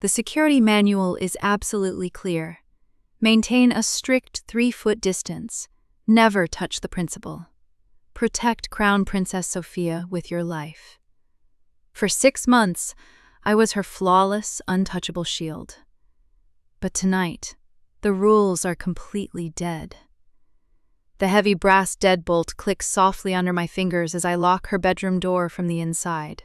The security manual is absolutely clear. Maintain a strict 3-foot distance. Never touch the principal. Protect Crown Princess Sophia with your life. For 6 months, I was her flawless, untouchable shield. But tonight, the rules are completely dead. The heavy brass deadbolt clicks softly under my fingers as I lock her bedroom door from the inside.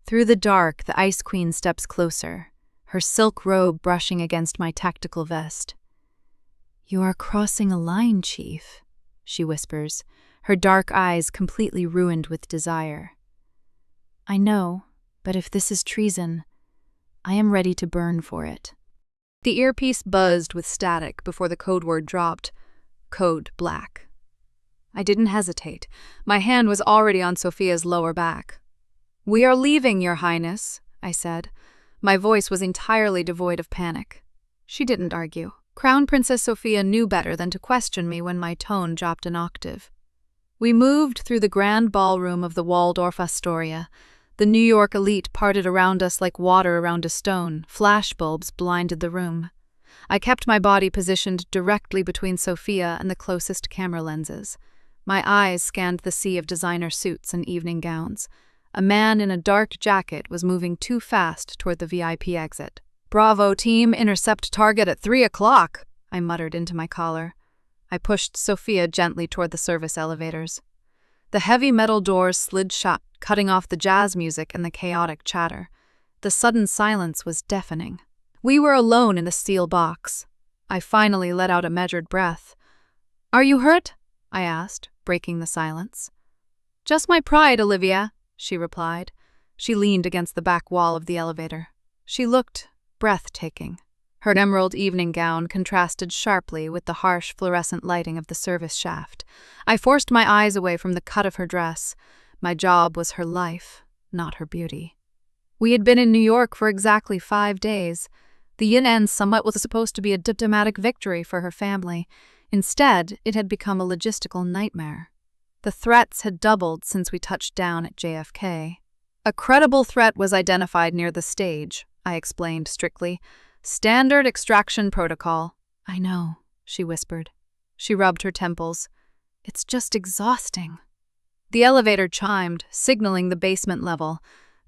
Through the dark, the Ice Queen steps closer, her silk robe brushing against my tactical vest. "You are crossing a line, Chief," she whispers, her dark eyes completely ruined with desire. "I know, but if this is treason, I am ready to burn for it." The earpiece buzzed with static before the code word dropped. Code black. I didn't hesitate. My hand was already on Sophia's lower back. "We are leaving, Your Highness," I said. My voice was entirely devoid of panic. She didn't argue. Crown Princess Sophia knew better than to question me when my tone dropped an octave. We moved through the grand ballroom of the Waldorf Astoria. The New York elite parted around us like water around a stone. Flashbulbs blinded the room. I kept my body positioned directly between Sophia and the closest camera lenses. My eyes scanned the sea of designer suits and evening gowns. A man in a dark jacket was moving too fast toward the VIP exit. "Bravo, team, intercept target at 3 o'clock, I muttered into my collar. I pushed Sophia gently toward the service elevators. The heavy metal doors slid shut, cutting off the jazz music and the chaotic chatter. The sudden silence was deafening. We were alone in the steel box. I finally let out a measured breath. "Are you hurt?" I asked, breaking the silence. "Just my pride, Olivia," she replied. She leaned against the back wall of the elevator. She looked breathtaking. Her emerald evening gown contrasted sharply with the harsh fluorescent lighting of the service shaft. I forced my eyes away from the cut of her dress. My job was her life, not her beauty. We had been in New York for exactly 5 days. The Yin-En summit was supposed to be a diplomatic victory for her family. Instead, it had become a logistical nightmare. The threats had doubled since we touched down at JFK. "A credible threat was identified near the stage," I explained strictly. "Standard extraction protocol." "I know," she whispered. She rubbed her temples. "It's just exhausting." The elevator chimed, signaling the basement level.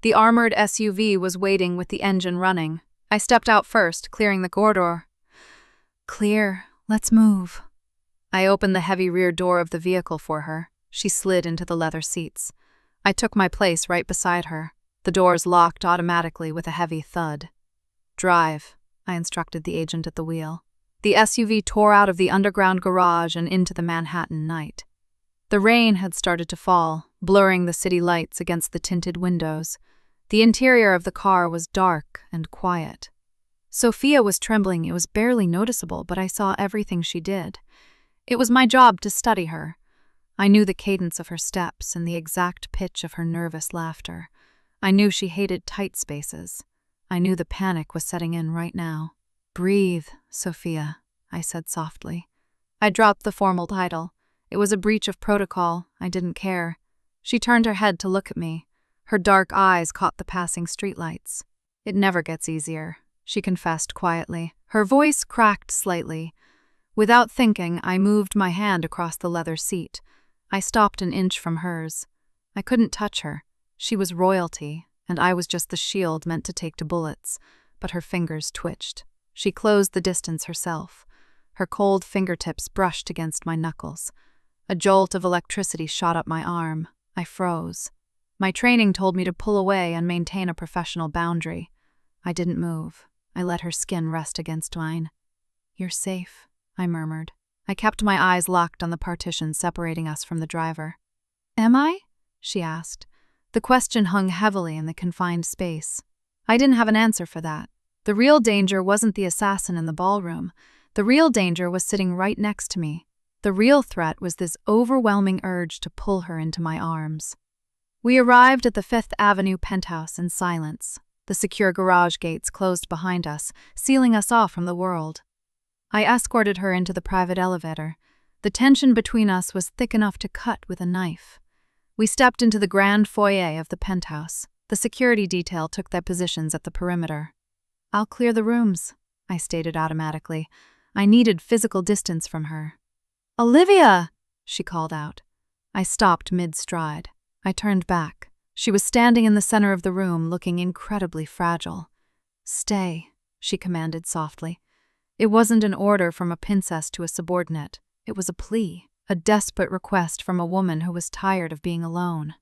The armored SUV was waiting with the engine running. I stepped out first, clearing the corridor. "Clear. Let's move." I opened the heavy rear door of the vehicle for her. She slid into the leather seats. I took my place right beside her. The doors locked automatically with a heavy thud. "Drive," I instructed the agent at the wheel. The SUV tore out of the underground garage and into the Manhattan night. The rain had started to fall, blurring the city lights against the tinted windows. The interior of the car was dark and quiet. Sophia was trembling. It was barely noticeable, but I saw everything she did. It was my job to study her. I knew the cadence of her steps and the exact pitch of her nervous laughter. I knew she hated tight spaces. I knew the panic was setting in right now. "Breathe, Sophia," I said softly. I dropped the formal title. It was a breach of protocol. I didn't care. She turned her head to look at me. Her dark eyes caught the passing streetlights. "It never gets easier," she confessed quietly. Her voice cracked slightly. Without thinking, I moved my hand across the leather seat. I stopped an inch from hers. I couldn't touch her. She was royalty, and I was just the shield meant to take to bullets. But her fingers twitched. She closed the distance herself. Her cold fingertips brushed against my knuckles. A jolt of electricity shot up my arm. I froze. My training told me to pull away and maintain a professional boundary. I didn't move. I let her skin rest against mine. "You're safe," I murmured. I kept my eyes locked on the partition separating us from the driver. "Am I?" she asked. The question hung heavily in the confined space. I didn't have an answer for that. The real danger wasn't the assassin in the ballroom. The real danger was sitting right next to me. The real threat was this overwhelming urge to pull her into my arms. We arrived at the 5th Avenue penthouse in silence. The secure garage gates closed behind us, sealing us off from the world. I escorted her into the private elevator. The tension between us was thick enough to cut with a knife. We stepped into the grand foyer of the penthouse. The security detail took their positions at the perimeter. I'll clear the rooms, I stated automatically. I needed physical distance from her. Olivia! She called out. I stopped mid-stride. I turned back. She was standing in the center of the room, looking incredibly fragile. Stay, she commanded softly. It wasn't an order from a princess to a subordinate. It was a plea, a desperate request from a woman who was tired of being alone.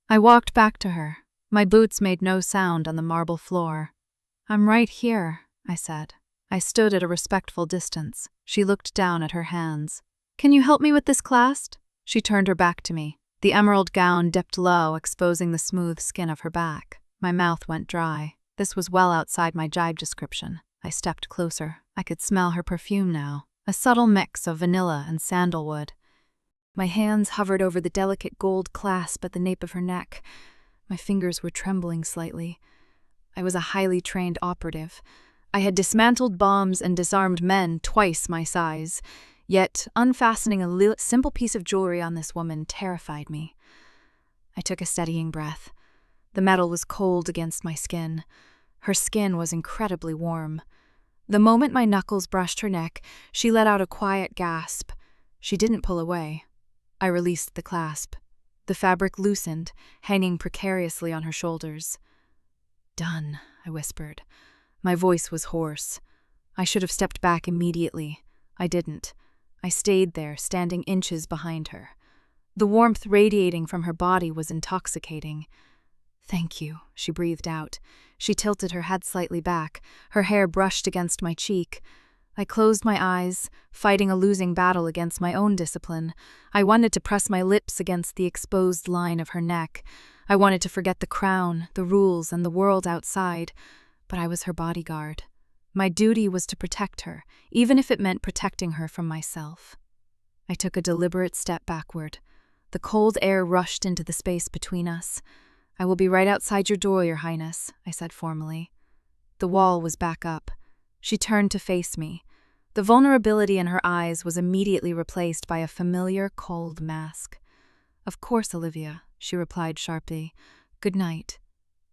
I walked back to her. My boots made no sound on the marble floor. I'm right here, I said. I stood at a respectful distance. She looked down at her hands. Can you help me with this clasp? She turned her back to me. The emerald gown dipped low, exposing the smooth skin of her back. My mouth went dry. This was well outside my jibe description. I stepped closer. I could smell her perfume now, a subtle mix of vanilla and sandalwood. My hands hovered over the delicate gold clasp at the nape of her neck. My fingers were trembling slightly. I was a highly trained operative. I had dismantled bombs and disarmed men twice my size. Yet, unfastening a simple piece of jewelry on this woman terrified me. I took a steadying breath. The metal was cold against my skin. Her skin was incredibly warm. The moment my knuckles brushed her neck, she let out a quiet gasp. She didn't pull away. I released the clasp. The fabric loosened, hanging precariously on her shoulders. Done, I whispered. My voice was hoarse. I should have stepped back immediately. I didn't. I stayed there, standing inches behind her. The warmth radiating from her body was intoxicating. Thank you, she breathed out. She tilted her head slightly back. Her hair brushed against my cheek. I closed my eyes, fighting a losing battle against my own discipline. I wanted to press my lips against the exposed line of her neck. I wanted to forget the crown, the rules, and the world outside. But I was her bodyguard. My duty was to protect her, even if it meant protecting her from myself. I took a deliberate step backward. The cold air rushed into the space between us. I will be right outside your door, Your Highness, I said formally. The wall was back up. She turned to face me. The vulnerability in her eyes was immediately replaced by a familiar, cold mask. Of course, Olivia, she replied sharply. Good night.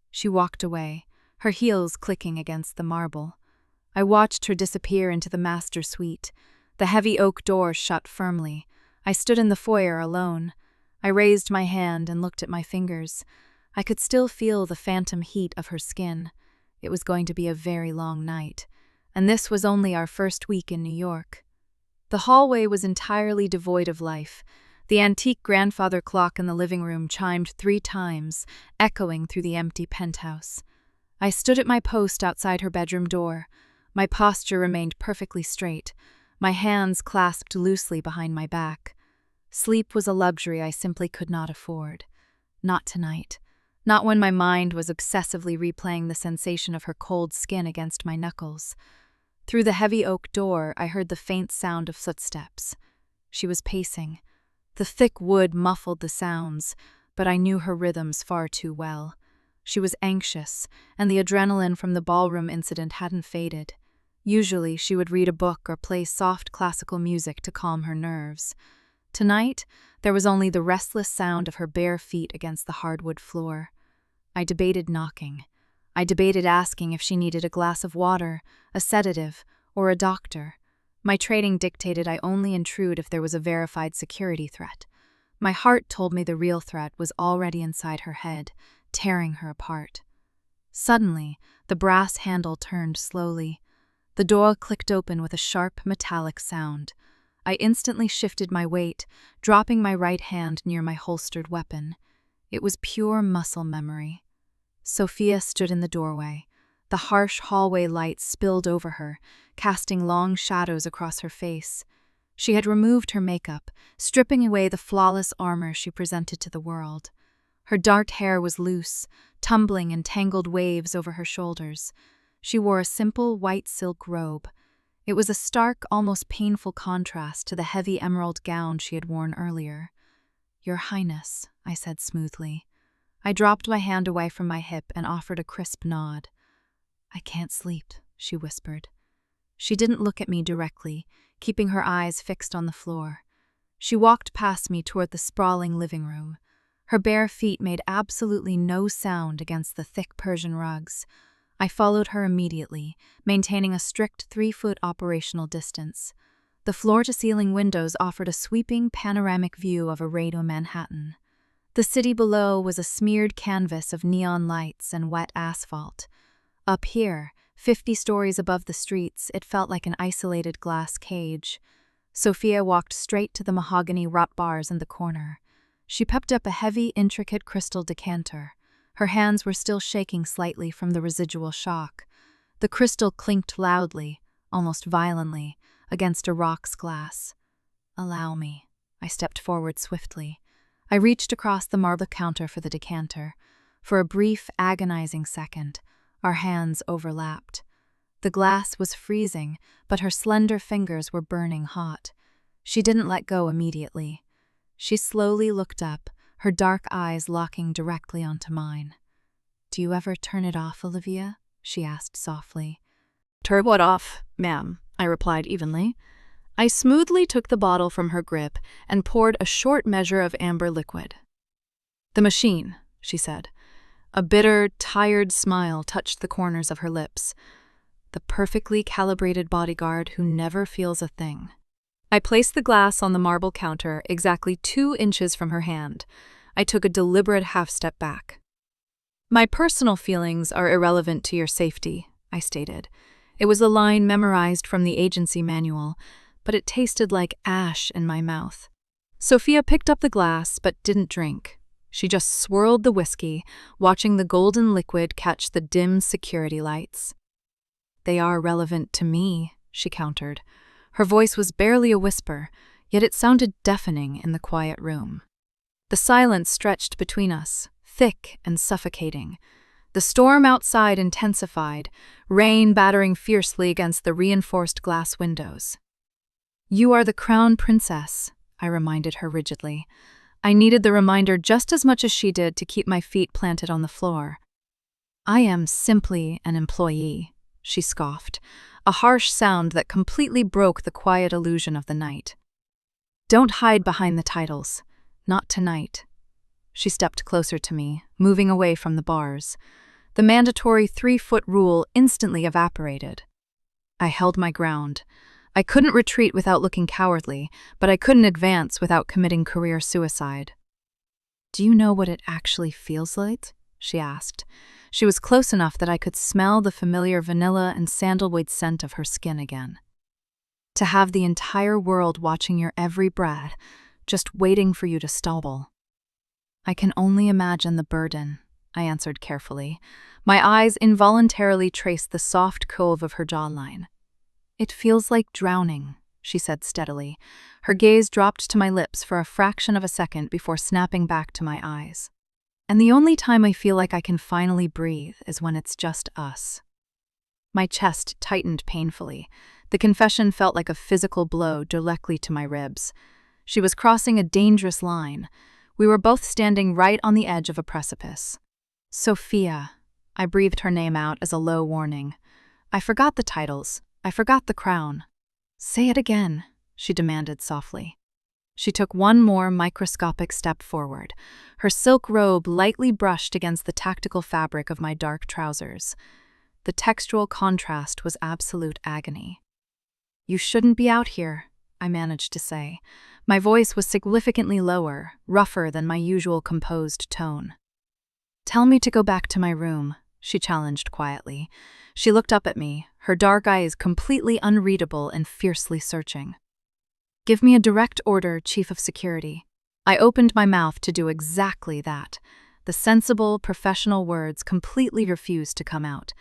She walked away, her heels clicking against the marble. I watched her disappear into the master suite. The heavy oak door shut firmly. I stood in the foyer alone. I raised my hand and looked at my fingers. I could still feel the phantom heat of her skin. It was going to be a very long night. And this was only our first week in New York. The hallway was entirely devoid of life. The antique grandfather clock in the living room chimed 3 times, echoing through the empty penthouse. I stood at my post outside her bedroom door. My posture remained perfectly straight, my hands clasped loosely behind my back. Sleep was a luxury I simply could not afford. Not tonight. Not when my mind was obsessively replaying the sensation of her cold skin against my knuckles. Through the heavy oak door, I heard the faint sound of footsteps. She was pacing. The thick wood muffled the sounds, but I knew her rhythms far too well. She was anxious, and the adrenaline from the ballroom incident hadn't faded. Usually, she would read a book or play soft classical music to calm her nerves. Tonight, there was only the restless sound of her bare feet against the hardwood floor. I debated knocking. I debated asking if she needed a glass of water, a sedative, or a doctor. My training dictated I only intrude if there was a verified security threat. My heart told me the real threat was already inside her head, tearing her apart. Suddenly, the brass handle turned slowly. The door clicked open with a sharp, metallic sound. I instantly shifted my weight, dropping my right hand near my holstered weapon. It was pure muscle memory. Sophia stood in the doorway. The harsh hallway light spilled over her, casting long shadows across her face. She had removed her makeup, stripping away the flawless armor she presented to the world. Her dark hair was loose, tumbling in tangled waves over her shoulders. She wore a simple white silk robe. It was a stark, almost painful contrast to the heavy emerald gown she had worn earlier. "Your Highness," I said smoothly. I dropped my hand away from my hip and offered a crisp nod. "I can't sleep," she whispered. She didn't look at me directly, keeping her eyes fixed on the floor. She walked past me toward the sprawling living room. Her bare feet made absolutely no sound against the thick Persian rugs. I followed her immediately, maintaining a strict 3-foot operational distance. The floor-to-ceiling windows offered a sweeping, panoramic view of Laredo, Manhattan. The city below was a smeared canvas of neon lights and wet asphalt. Up here, 50 stories above the streets, it felt like an isolated glass cage. Sophia walked straight to the mahogany wrought bars in the corner. She pepped up a heavy, intricate crystal decanter. Her hands were still shaking slightly from the residual shock. The crystal clinked loudly, almost violently, against a rock's glass. "Allow me." I stepped forward swiftly. I reached across the marble counter for the decanter. For a brief, agonizing second, our hands overlapped. The glass was freezing, but her slender fingers were burning hot. She didn't let go immediately. She slowly looked up, her dark eyes locking directly onto mine. "Do you ever turn it off, Olivia?" she asked softly. "Turn what off, ma'am?" I replied evenly. I smoothly took the bottle from her grip and poured a short measure of amber liquid. "The machine," she said. A bitter, tired smile touched the corners of her lips. "The perfectly calibrated bodyguard who never feels a thing." I placed the glass on the marble counter exactly 2 inches from her hand. I took a deliberate half-step back. "My personal feelings are irrelevant to your safety," I stated. It was a line memorized from the agency manual, but it tasted like ash in my mouth. Sophia picked up the glass but didn't drink. She just swirled the whiskey, watching the golden liquid catch the dim security lights. "They are relevant to me," she countered. Her voice was barely a whisper, yet it sounded deafening in the quiet room. The silence stretched between us, thick and suffocating. The storm outside intensified, rain battering fiercely against the reinforced glass windows. "You are the Crown Princess," I reminded her rigidly. I needed the reminder just as much as she did to keep my feet planted on the floor. "I am simply an employee," she scoffed, a harsh sound that completely broke the quiet illusion of the night. "Don't hide behind the titles. Not tonight." She stepped closer to me, moving away from the bars. The mandatory 3-foot rule instantly evaporated. I held my ground. I couldn't retreat without looking cowardly, but I couldn't advance without committing career suicide. "Do you know what it actually feels like?" she asked. She was close enough that I could smell the familiar vanilla and sandalwood scent of her skin again. "To have the entire world watching your every breath, just waiting for you to stumble." "I can only imagine the burden," I answered carefully. My eyes involuntarily traced the soft cove of her jawline. "It feels like drowning," she said steadily. Her gaze dropped to my lips for a fraction of a second before snapping back to my eyes. "And the only time I feel like I can finally breathe is when it's just us." My chest tightened painfully. The confession felt like a physical blow directly to my ribs. She was crossing a dangerous line. We were both standing right on the edge of a precipice. "Sophia," I breathed her name out as a low warning. "I forgot the titles. I forgot the crown." "Say it again," she demanded softly. She took one more microscopic step forward. Her silk robe lightly brushed against the tactical fabric of my dark trousers. The textual contrast was absolute agony. "You shouldn't be out here," I managed to say. My voice was significantly lower, rougher than my usual composed tone. "Tell me to go back to my room," she challenged quietly. She looked up at me, her dark eyes completely unreadable and fiercely searching. "Give me a direct order, Chief of Security." I opened my mouth to do exactly that. The sensible, professional words completely refused to come out.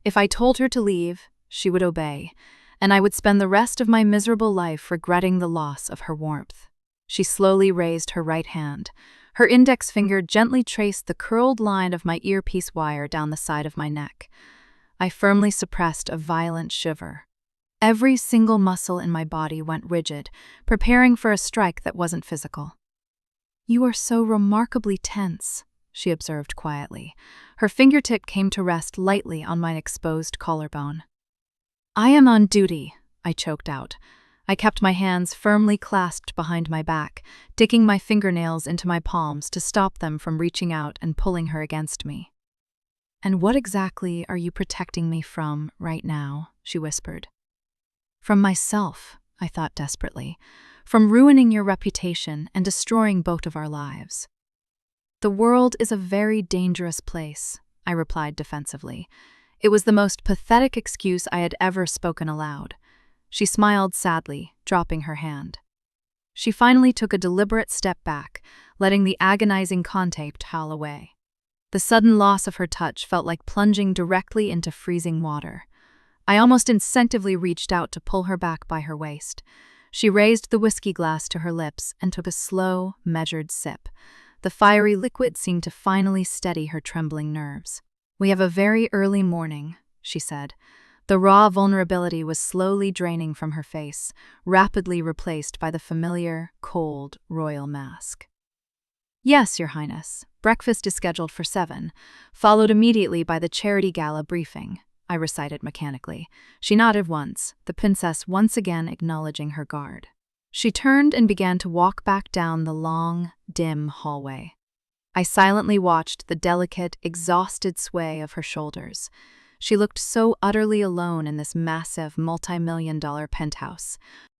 If I told her to leave, she would obey, and I would spend the rest of my miserable life regretting the loss of her warmth. She slowly raised her right hand. Her index finger gently traced the curled line of my earpiece wire down the side of my neck. I firmly suppressed a violent shiver. Every single muscle in my body went rigid, preparing for a strike that wasn't physical. "You are so remarkably tense," she observed quietly. Her fingertip came to rest lightly on my exposed collarbone. "I am on duty," I choked out. I kept my hands firmly clasped behind my back, digging my fingernails into my palms to stop them from reaching out and pulling her against me. "And what exactly are you protecting me from right now?" she whispered. "From myself," I thought desperately. "From ruining your reputation and destroying both of our lives." "The world is a very dangerous place," I replied defensively. It was the most pathetic excuse I had ever spoken aloud. She smiled sadly, dropping her hand. She finally took a deliberate step back, letting the agonizing contact howl away. The sudden loss of her touch felt like plunging directly into freezing water. I almost instinctively reached out to pull her back by her waist. She raised the whiskey glass to her lips and took a slow, measured sip. The fiery liquid seemed to finally steady her trembling nerves. "We have a very early morning," she said. The raw vulnerability was slowly draining from her face, rapidly replaced by the familiar, cold, royal mask. "Yes, Your Highness. Breakfast is scheduled for 7, followed immediately by the charity gala briefing," I recited mechanically. She nodded once, the princess once again acknowledging her guard. She turned and began to walk back down the long, dim hallway. I silently watched the delicate, exhausted sway of her shoulders. She looked so utterly alone in this massive, multi-million-dollar penthouse.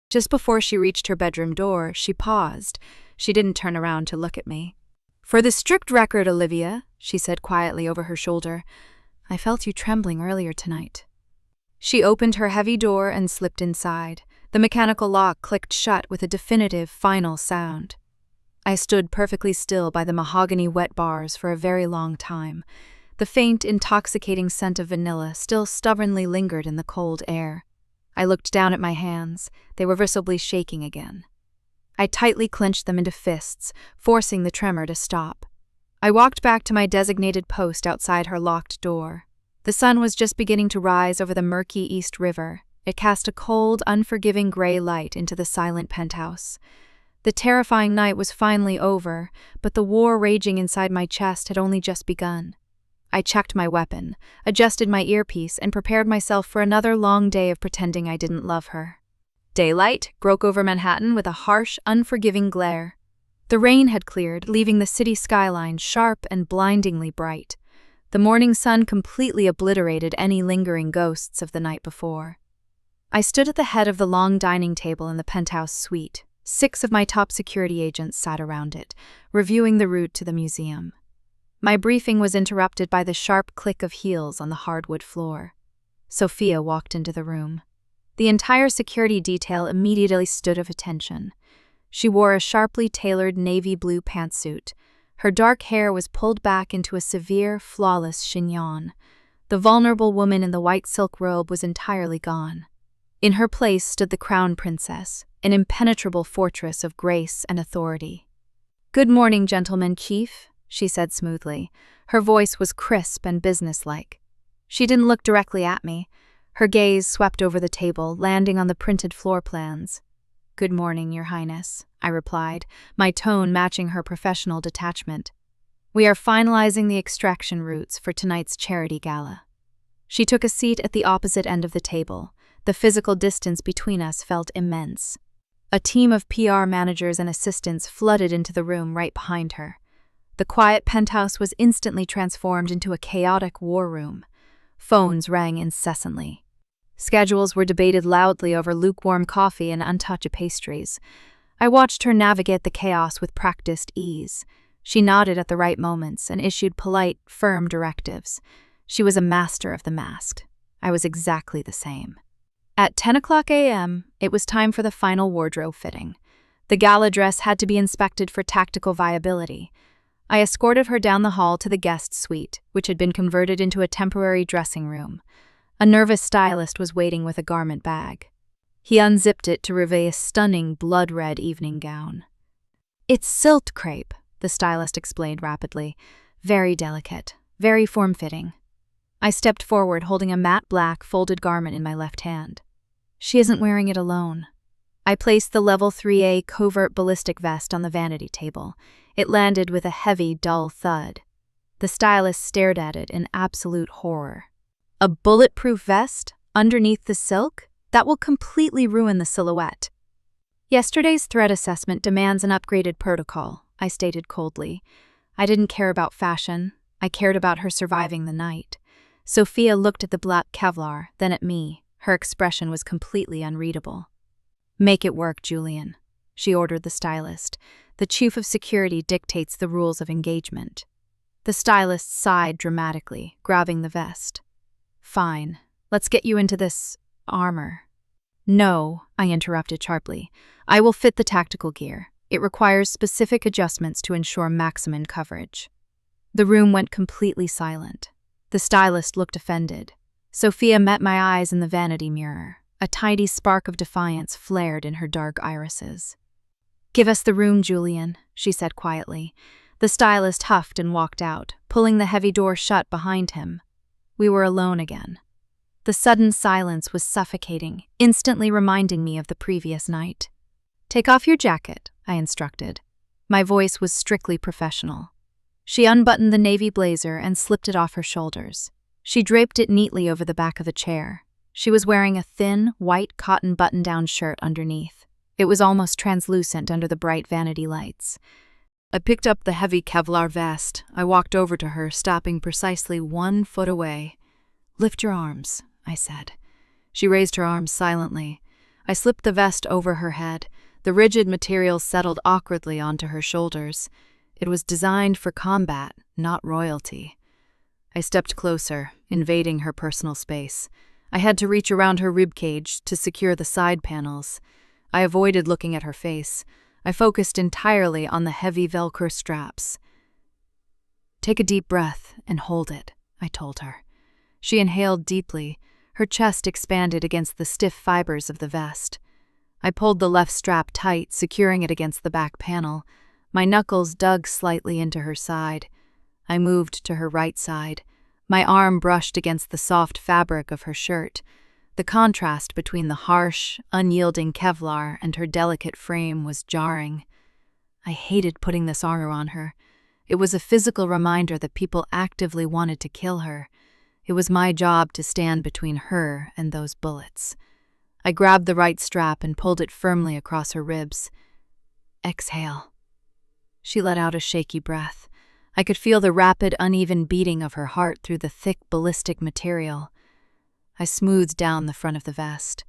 Just before she reached her bedroom door, she paused. She didn't turn around to look at me. "For the strict record, Olivia," she said quietly over her shoulder, "I felt you trembling earlier tonight." She opened her heavy door and slipped inside. The mechanical lock clicked shut with a definitive, final sound. I stood perfectly still by the mahogany wet bars for a very long time. The faint, intoxicating scent of vanilla still stubbornly lingered in the cold air. I looked down at my hands. They were visibly shaking again. I tightly clenched them into fists, forcing the tremor to stop. I walked back to my designated post outside her locked door. The sun was just beginning to rise over the murky East River. It cast a cold, unforgiving gray light into the silent penthouse. The terrifying night was finally over, but the war raging inside my chest had only just begun. I checked my weapon, adjusted my earpiece, and prepared myself for another long day of pretending I didn't love her. Daylight broke over Manhattan with a harsh, unforgiving glare. The rain had cleared, leaving the city skyline sharp and blindingly bright. The morning sun completely obliterated any lingering ghosts of the night before. I stood at the head of the long dining table in the penthouse suite. 6 of my top security agents sat around it, reviewing the route to the museum. My briefing was interrupted by the sharp click of heels on the hardwood floor. Sophia walked into the room. The entire security detail immediately stood at attention. She wore a sharply tailored navy blue pantsuit. Her dark hair was pulled back into a severe, flawless chignon. The vulnerable woman in the white silk robe was entirely gone. In her place stood the Crown Princess, an impenetrable fortress of grace and authority. "Good morning, gentlemen, Chief," she said smoothly. Her voice was crisp and businesslike. She didn't look directly at me. Her gaze swept over the table, landing on the printed floor plans. "Good morning, Your Highness," I replied, my tone matching her professional detachment. "We are finalizing the extraction routes for tonight's charity gala." She took a seat at the opposite end of the table. The physical distance between us felt immense. A team of PR managers and assistants flooded into the room right behind her. The quiet penthouse was instantly transformed into a chaotic war room. Phones rang incessantly. Schedules were debated loudly over lukewarm coffee and untouched pastries. I watched her navigate the chaos with practiced ease. She nodded at the right moments and issued polite, firm directives. She was a master of the mask. I was exactly the same. At 10:00 a.m., it was time for the final wardrobe fitting. The gala dress had to be inspected for tactical viability. I escorted her down the hall to the guest suite, which had been converted into a temporary dressing room. A nervous stylist was waiting with a garment bag. He unzipped it to reveal a stunning blood-red evening gown. "It's silk crepe," the stylist explained rapidly. "Very delicate, very form-fitting." I stepped forward, holding a matte black, folded garment in my left hand. "She isn't wearing it alone." I placed the level 3A covert ballistic vest on the vanity table. It landed with a heavy, dull thud. The stylist stared at it in absolute horror. "A bulletproof vest? Underneath the silk? That will completely ruin the silhouette." "Yesterday's threat assessment demands an upgraded protocol," I stated coldly. I didn't care about fashion. I cared about her surviving the night. Sophia looked at the black Kevlar, then at me. Her expression was completely unreadable. "Make it work, Julian," she ordered the stylist. "The chief of security dictates the rules of engagement." The stylist sighed dramatically, grabbing the vest. "Fine. Let's get you into this armor." "No," I interrupted sharply. "I will fit the tactical gear. It requires specific adjustments to ensure maximum coverage." The room went completely silent. The stylist looked offended. Sophia met my eyes in the vanity mirror. A tiny spark of defiance flared in her dark irises. "Give us the room, Julian," she said quietly. The stylist huffed and walked out, pulling the heavy door shut behind him. We were alone again. The sudden silence was suffocating, instantly reminding me of the previous night. "Take off your jacket," I instructed. My voice was strictly professional. She unbuttoned the navy blazer and slipped it off her shoulders. She draped it neatly over the back of the chair. She was wearing a thin, white cotton button-down shirt underneath. It was almost translucent under the bright vanity lights. I picked up the heavy Kevlar vest. I walked over to her, stopping precisely 1 foot away. "Lift your arms," I said. She raised her arms silently. I slipped the vest over her head. The rigid material settled awkwardly onto her shoulders. It was designed for combat, not royalty. I stepped closer, invading her personal space. I had to reach around her ribcage to secure the side panels. I avoided looking at her face. I focused entirely on the heavy Velcro straps. "Take a deep breath and hold it," I told her. She inhaled deeply. Her chest expanded against the stiff fibers of the vest. I pulled the left strap tight, securing it against the back panel. My knuckles dug slightly into her side. I moved to her right side. My arm brushed against the soft fabric of her shirt. The contrast between the harsh, unyielding Kevlar and her delicate frame was jarring. I hated putting this armor on her. It was a physical reminder that people actively wanted to kill her. It was my job to stand between her and those bullets. I grabbed the right strap and pulled it firmly across her ribs. "Exhale." She let out a shaky breath. I could feel the rapid, uneven beating of her heart through the thick, ballistic material. I smoothed down the front of the vest.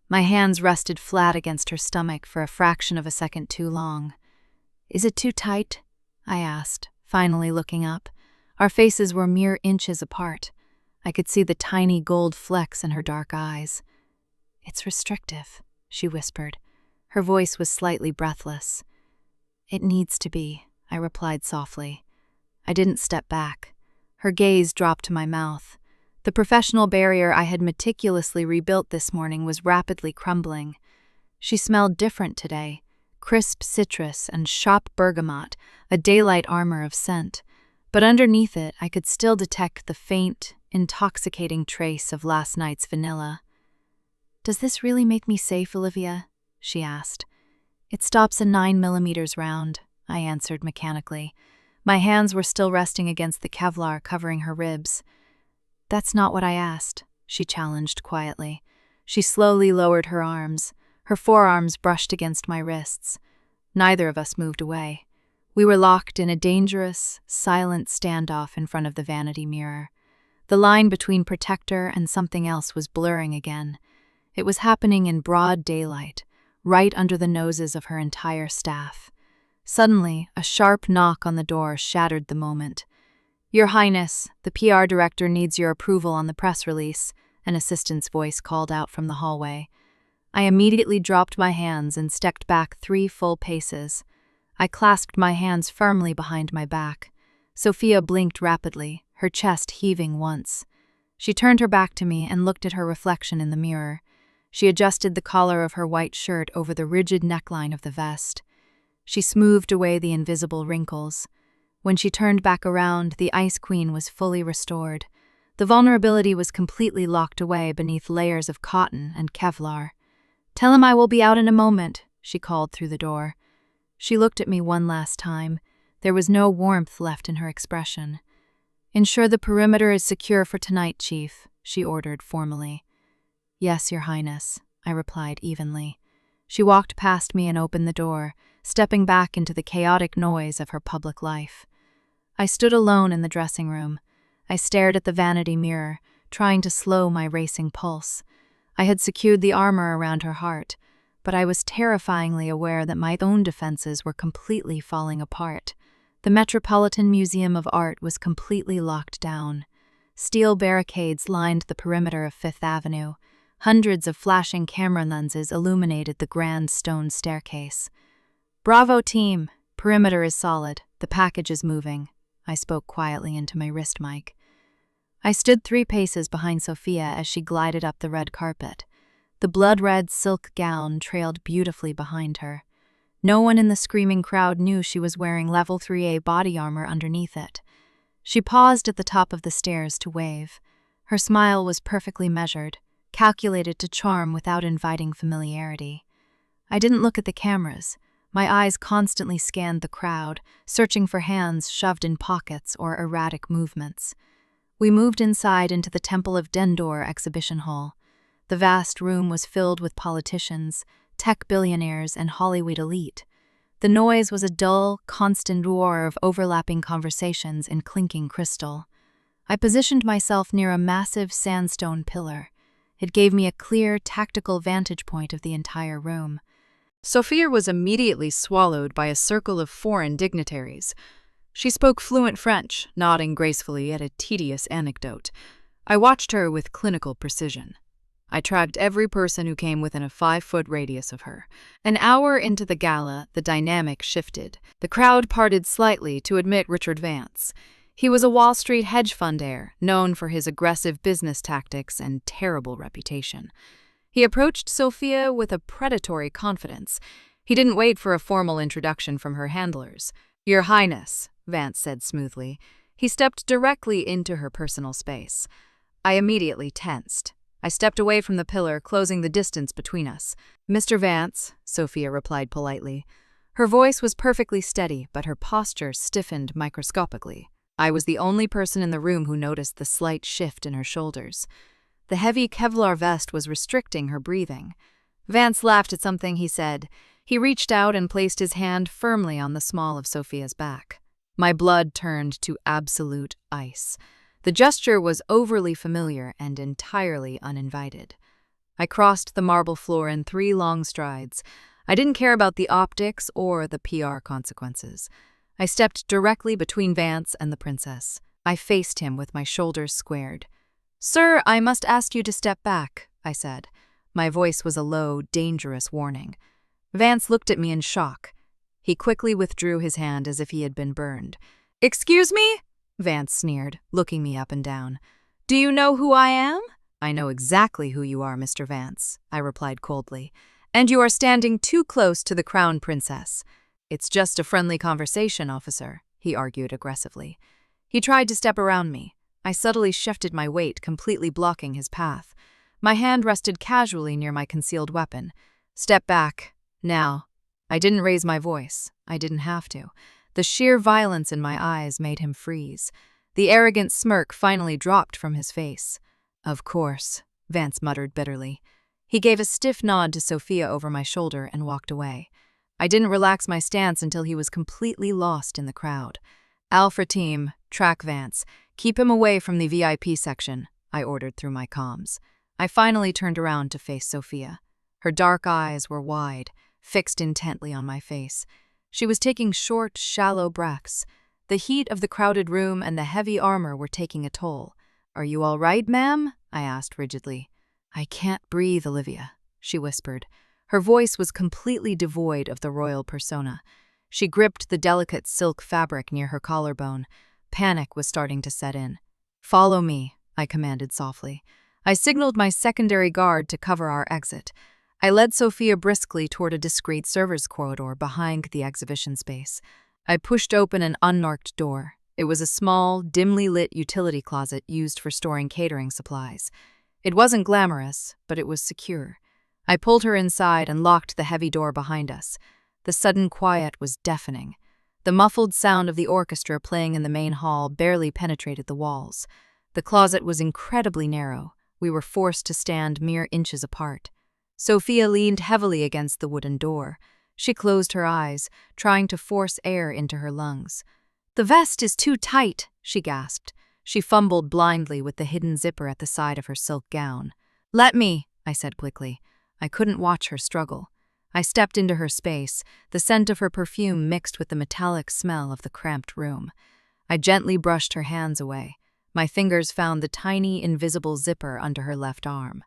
My hands rested flat against her stomach for a fraction of a second too long. "Is it too tight?" I asked, finally looking up. Our faces were mere inches apart. I could see the tiny gold flecks in her dark eyes. "It's restrictive," she whispered. Her voice was slightly breathless. "It needs to be," I replied softly. I didn't step back. Her gaze dropped to my mouth. The professional barrier I had meticulously rebuilt this morning was rapidly crumbling. She smelled different today. Crisp citrus and shop bergamot, a daylight armor of scent. But underneath it, I could still detect the faint, intoxicating trace of last night's vanilla. "Does this really make me safe, Olivia?" she asked. "It stops a 9mm round," I answered mechanically. My hands were still resting against the Kevlar covering her ribs. "That's not what I asked," she challenged quietly. She slowly lowered her arms. Her forearms brushed against my wrists. Neither of us moved away. We were locked in a dangerous, silent standoff in front of the vanity mirror. The line between protector and something else was blurring again. It was happening in broad daylight, right under the noses of her entire staff. Suddenly, a sharp knock on the door shattered the moment. "Your Highness, the PR director needs your approval on the press release," an assistant's voice called out from the hallway. I immediately dropped my hands and stepped back 3 full paces. I clasped my hands firmly behind my back. Sophia blinked rapidly, her chest heaving once. She turned her back to me and looked at her reflection in the mirror. She adjusted the collar of her white shirt over the rigid neckline of the vest. She smoothed away the invisible wrinkles. When she turned back around, the Ice Queen was fully restored. The vulnerability was completely locked away beneath layers of cotton and Kevlar. "Tell him I will be out in a moment," she called through the door. She looked at me one last time. There was no warmth left in her expression. "Ensure the perimeter is secure for tonight, Chief," she ordered formally. "Yes, Your Highness," I replied evenly. She walked past me and opened the door, stepping back into the chaotic noise of her public life. I stood alone in the dressing room. I stared at the vanity mirror, trying to slow my racing pulse. I had secured the armor around her heart, but I was terrifyingly aware that my own defenses were completely falling apart. The Metropolitan Museum of Art was completely locked down. Steel barricades lined the perimeter of Fifth Avenue. Hundreds of flashing camera lenses illuminated the grand stone staircase. "Bravo, team! Perimeter is solid. The package is moving," I spoke quietly into my wrist mic. I stood 3 paces behind Sophia as she glided up the red carpet. The blood-red silk gown trailed beautifully behind her. No one in the screaming crowd knew she was wearing level 3A body armor underneath it. She paused at the top of the stairs to wave. Her smile was perfectly measured, calculated to charm without inviting familiarity. I didn't look at the cameras. My eyes constantly scanned the crowd, searching for hands shoved in pockets or erratic movements. We moved inside into the Temple of Dendor exhibition hall. The vast room was filled with politicians, tech billionaires, and Hollywood elite. The noise was a dull, constant roar of overlapping conversations in clinking crystal. I positioned myself near a massive sandstone pillar. It gave me a clear, tactical vantage point of the entire room. Sophia was immediately swallowed by a circle of foreign dignitaries. She spoke fluent French, nodding gracefully at a tedious anecdote. I watched her with clinical precision. I tracked every person who came within a 5-foot radius of her. An hour into the gala, the dynamic shifted. The crowd parted slightly to admit Richard Vance. He was a Wall Street hedge fund heir, known for his aggressive business tactics and terrible reputation. He approached Sophia with a predatory confidence. He didn't wait for a formal introduction from her handlers. "Your Highness," Vance said smoothly. He stepped directly into her personal space. I immediately tensed. I stepped away from the pillar, closing the distance between us. "Mr. Vance," Sophia replied politely. Her voice was perfectly steady, but her posture stiffened microscopically. I was the only person in the room who noticed the slight shift in her shoulders. The heavy Kevlar vest was restricting her breathing. Vance laughed at something he said. He reached out and placed his hand firmly on the small of Sophia's back. My blood turned to absolute ice. The gesture was overly familiar and entirely uninvited. I crossed the marble floor in 3 long strides. I didn't care about the optics or the PR consequences. I stepped directly between Vance and the princess. I faced him with my shoulders squared. "Sir, I must ask you to step back," I said. My voice was a low, dangerous warning. Vance looked at me in shock. He quickly withdrew his hand as if he had been burned. "Excuse me?" Vance sneered, looking me up and down. "Do you know who I am?" "I know exactly who you are, Mr. Vance," I replied coldly. "And you are standing too close to the Crown Princess." "It's just a friendly conversation, officer," he argued aggressively. He tried to step around me. I subtly shifted my weight, completely blocking his path. My hand rested casually near my concealed weapon. "Step back. Now." I didn't raise my voice. I didn't have to. The sheer violence in my eyes made him freeze. The arrogant smirk finally dropped from his face. "Of course," Vance muttered bitterly. He gave a stiff nod to Sophia over my shoulder and walked away. I didn't relax my stance until he was completely lost in the crowd. "Alpha team, track Vance. Keep him away from the VIP section," I ordered through my comms. I finally turned around to face Sophia. Her dark eyes were wide, fixed intently on my face. She was taking short, shallow breaths. The heat of the crowded room and the heavy armor were taking a toll. "Are you all right, ma'am?" I asked rigidly. "I can't breathe, Olivia," she whispered. Her voice was completely devoid of the royal persona. She gripped the delicate silk fabric near her collarbone. Panic was starting to set in. "Follow me," I commanded softly. I signaled my secondary guard to cover our exit. I led Sophia briskly toward a discreet servers' corridor behind the exhibition space. I pushed open an unmarked door. It was a small, dimly lit utility closet used for storing catering supplies. It wasn't glamorous, but it was secure. I pulled her inside and locked the heavy door behind us. The sudden quiet was deafening. The muffled sound of the orchestra playing in the main hall barely penetrated the walls. The closet was incredibly narrow. We were forced to stand mere inches apart. Sophia leaned heavily against the wooden door. She closed her eyes, trying to force air into her lungs. "The vest is too tight," she gasped. She fumbled blindly with the hidden zipper at the side of her silk gown. "Let me," I said quickly. I couldn't watch her struggle. I stepped into her space, the scent of her perfume mixed with the metallic smell of the cramped room. I gently brushed her hands away. My fingers found the tiny, invisible zipper under her left arm.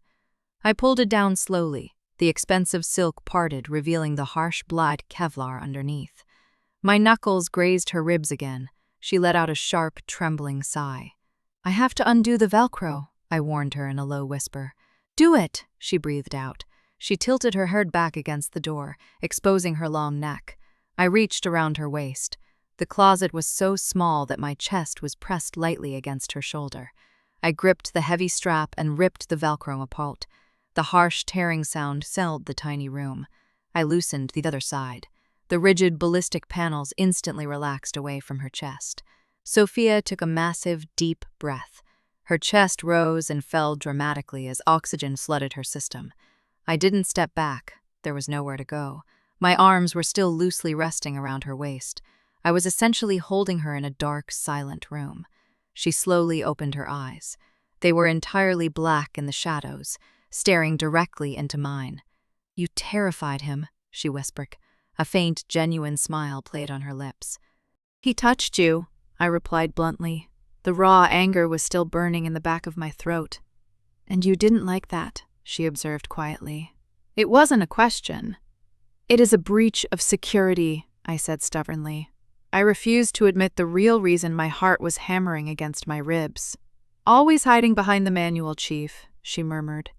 I pulled it down slowly. The expensive silk parted, revealing the harsh black Kevlar underneath. My knuckles grazed her ribs again. She let out a sharp, trembling sigh. "I have to undo the Velcro," I warned her in a low whisper. "Do it," she breathed out. She tilted her head back against the door, exposing her long neck. I reached around her waist. The closet was so small that my chest was pressed lightly against her shoulder. I gripped the heavy strap and ripped the Velcro apart. The harsh tearing sound filled the tiny room. I loosened the other side. The rigid ballistic panels instantly relaxed away from her chest. Sophia took a massive, deep breath. Her chest rose and fell dramatically as oxygen flooded her system. I didn't step back. There was nowhere to go. My arms were still loosely resting around her waist. I was essentially holding her in a dark, silent room. She slowly opened her eyes. They were entirely black in the shadows, staring directly into mine. "You terrified him," she whispered. A faint, genuine smile played on her lips. "He touched you," I replied bluntly. The raw anger was still burning in the back of my throat. "And you didn't like that," she observed quietly. "It wasn't a question." "It is a breach of security," I said stubbornly. I refused to admit the real reason my heart was hammering against my ribs. "Always hiding behind the manual, Chief," she murmured.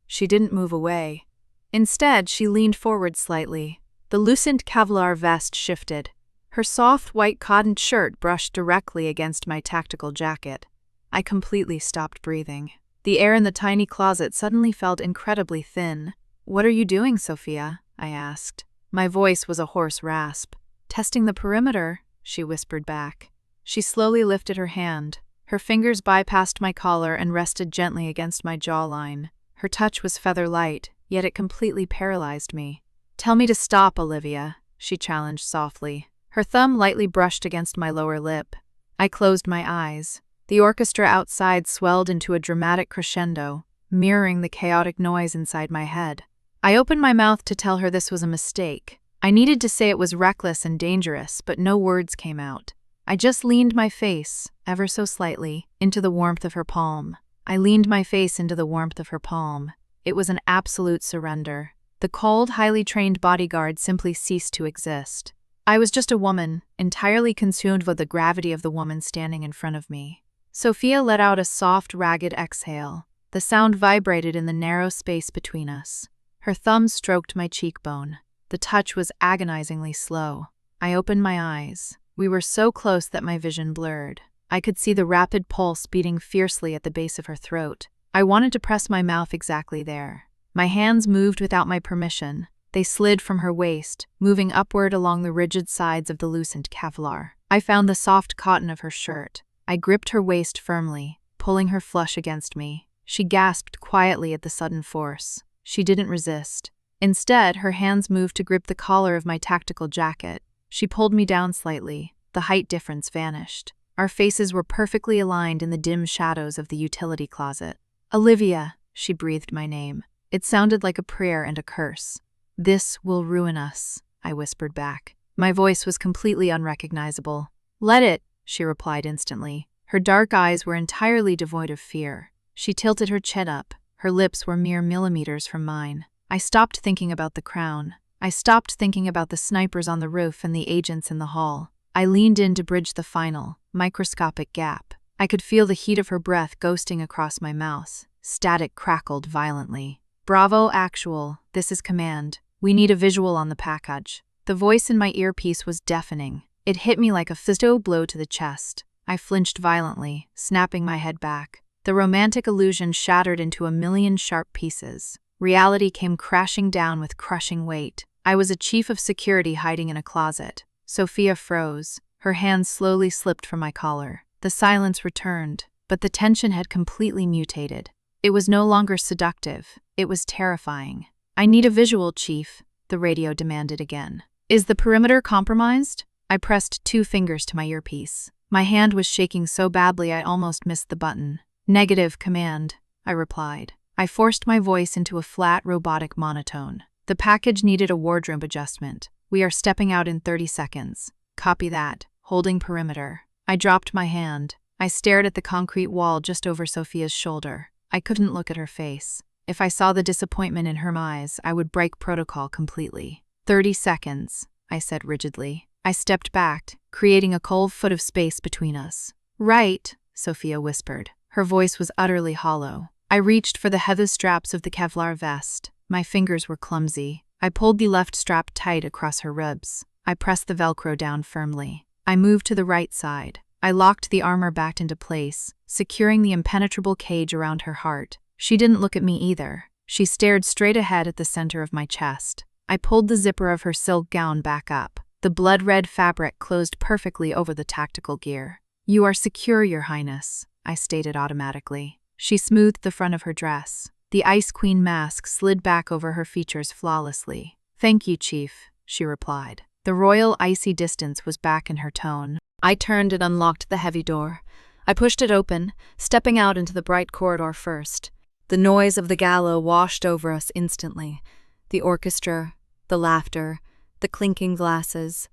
She didn't move away. Instead, she leaned forward slightly. The loosened Kevlar vest shifted. Her soft white cotton shirt brushed directly against my tactical jacket. I completely stopped breathing. The air in the tiny closet suddenly felt incredibly thin. "What are you doing, Sophia?" I asked. My voice was a hoarse rasp. "Testing the perimeter," she whispered back. She slowly lifted her hand. Her fingers bypassed my collar and rested gently against my jawline. Her touch was feather-light, yet it completely paralyzed me. "Tell me to stop, Olivia," she challenged softly. Her thumb lightly brushed against my lower lip. I closed my eyes. The orchestra outside swelled into a dramatic crescendo, mirroring the chaotic noise inside my head. I opened my mouth to tell her this was a mistake. I needed to say it was reckless and dangerous, but no words came out. I just leaned my face, ever so slightly, into the warmth of her palm. I leaned my face into the warmth of her palm. It was an absolute surrender. The cold, highly trained bodyguard simply ceased to exist. I was just a woman, entirely consumed with the gravity of the woman standing in front of me. Sophia let out a soft, ragged exhale. The sound vibrated in the narrow space between us. Her thumb stroked my cheekbone. The touch was agonizingly slow. I opened my eyes. We were so close that my vision blurred. I could see the rapid pulse beating fiercely at the base of her throat. I wanted to press my mouth exactly there. My hands moved without my permission. They slid from her waist, moving upward along the rigid sides of the loosened Kevlar. I found the soft cotton of her shirt. I gripped her waist firmly, pulling her flush against me. She gasped quietly at the sudden force. She didn't resist. Instead, her hands moved to grip the collar of my tactical jacket. She pulled me down slightly. The height difference vanished. Our faces were perfectly aligned in the dim shadows of the utility closet. "Olivia," she breathed my name. It sounded like a prayer and a curse. "This will ruin us," I whispered back. My voice was completely unrecognizable. "Let it," she replied instantly. Her dark eyes were entirely devoid of fear. She tilted her chin up. Her lips were mere millimeters from mine. I stopped thinking about the crown. I stopped thinking about the snipers on the roof and the agents in the hall. I leaned in to bridge the final, microscopic gap. I could feel the heat of her breath ghosting across my mouth. Static crackled violently. "Bravo, Actual. This is command. We need a visual on the package." The voice in my earpiece was deafening. It hit me like a physical blow to the chest. I flinched violently, snapping my head back. The romantic illusion shattered into a million sharp pieces. Reality came crashing down with crushing weight. I was a chief of security hiding in a closet. Sophia froze. Her hands slowly slipped from my collar. The silence returned, but the tension had completely mutated. It was no longer seductive. It was terrifying. "I need a visual, Chief," the radio demanded again. "Is the perimeter compromised?" I pressed 2 fingers to my earpiece. My hand was shaking so badly I almost missed the button. Negative command, I replied. I forced my voice into a flat, robotic monotone. The package needed a wardrobe adjustment. We are stepping out in 30 seconds. Copy that. Holding perimeter. I dropped my hand. I stared at the concrete wall just over Sophia's shoulder. I couldn't look at her face. If I saw the disappointment in her eyes, I would break protocol completely. 30 seconds, I said rigidly. I stepped back, creating a cold foot of space between us. Right, Sophia whispered. Her voice was utterly hollow. I reached for the heather straps of the Kevlar vest. My fingers were clumsy. I pulled the left strap tight across her ribs. I pressed the Velcro down firmly. I moved to the right side. I locked the armor back into place, securing the impenetrable cage around her heart. She didn't look at me either. She stared straight ahead at the center of my chest. I pulled the zipper of her silk gown back up. The blood-red fabric closed perfectly over the tactical gear. "You are secure, Your Highness," I stated automatically. She smoothed the front of her dress. The Ice Queen mask slid back over her features flawlessly. "Thank you, Chief," she replied. The royal icy distance was back in her tone. I turned and unlocked the heavy door. I pushed it open, stepping out into the bright corridor first. The noise of the gala washed over us instantly. The orchestra, the laughter, the clinking glasses.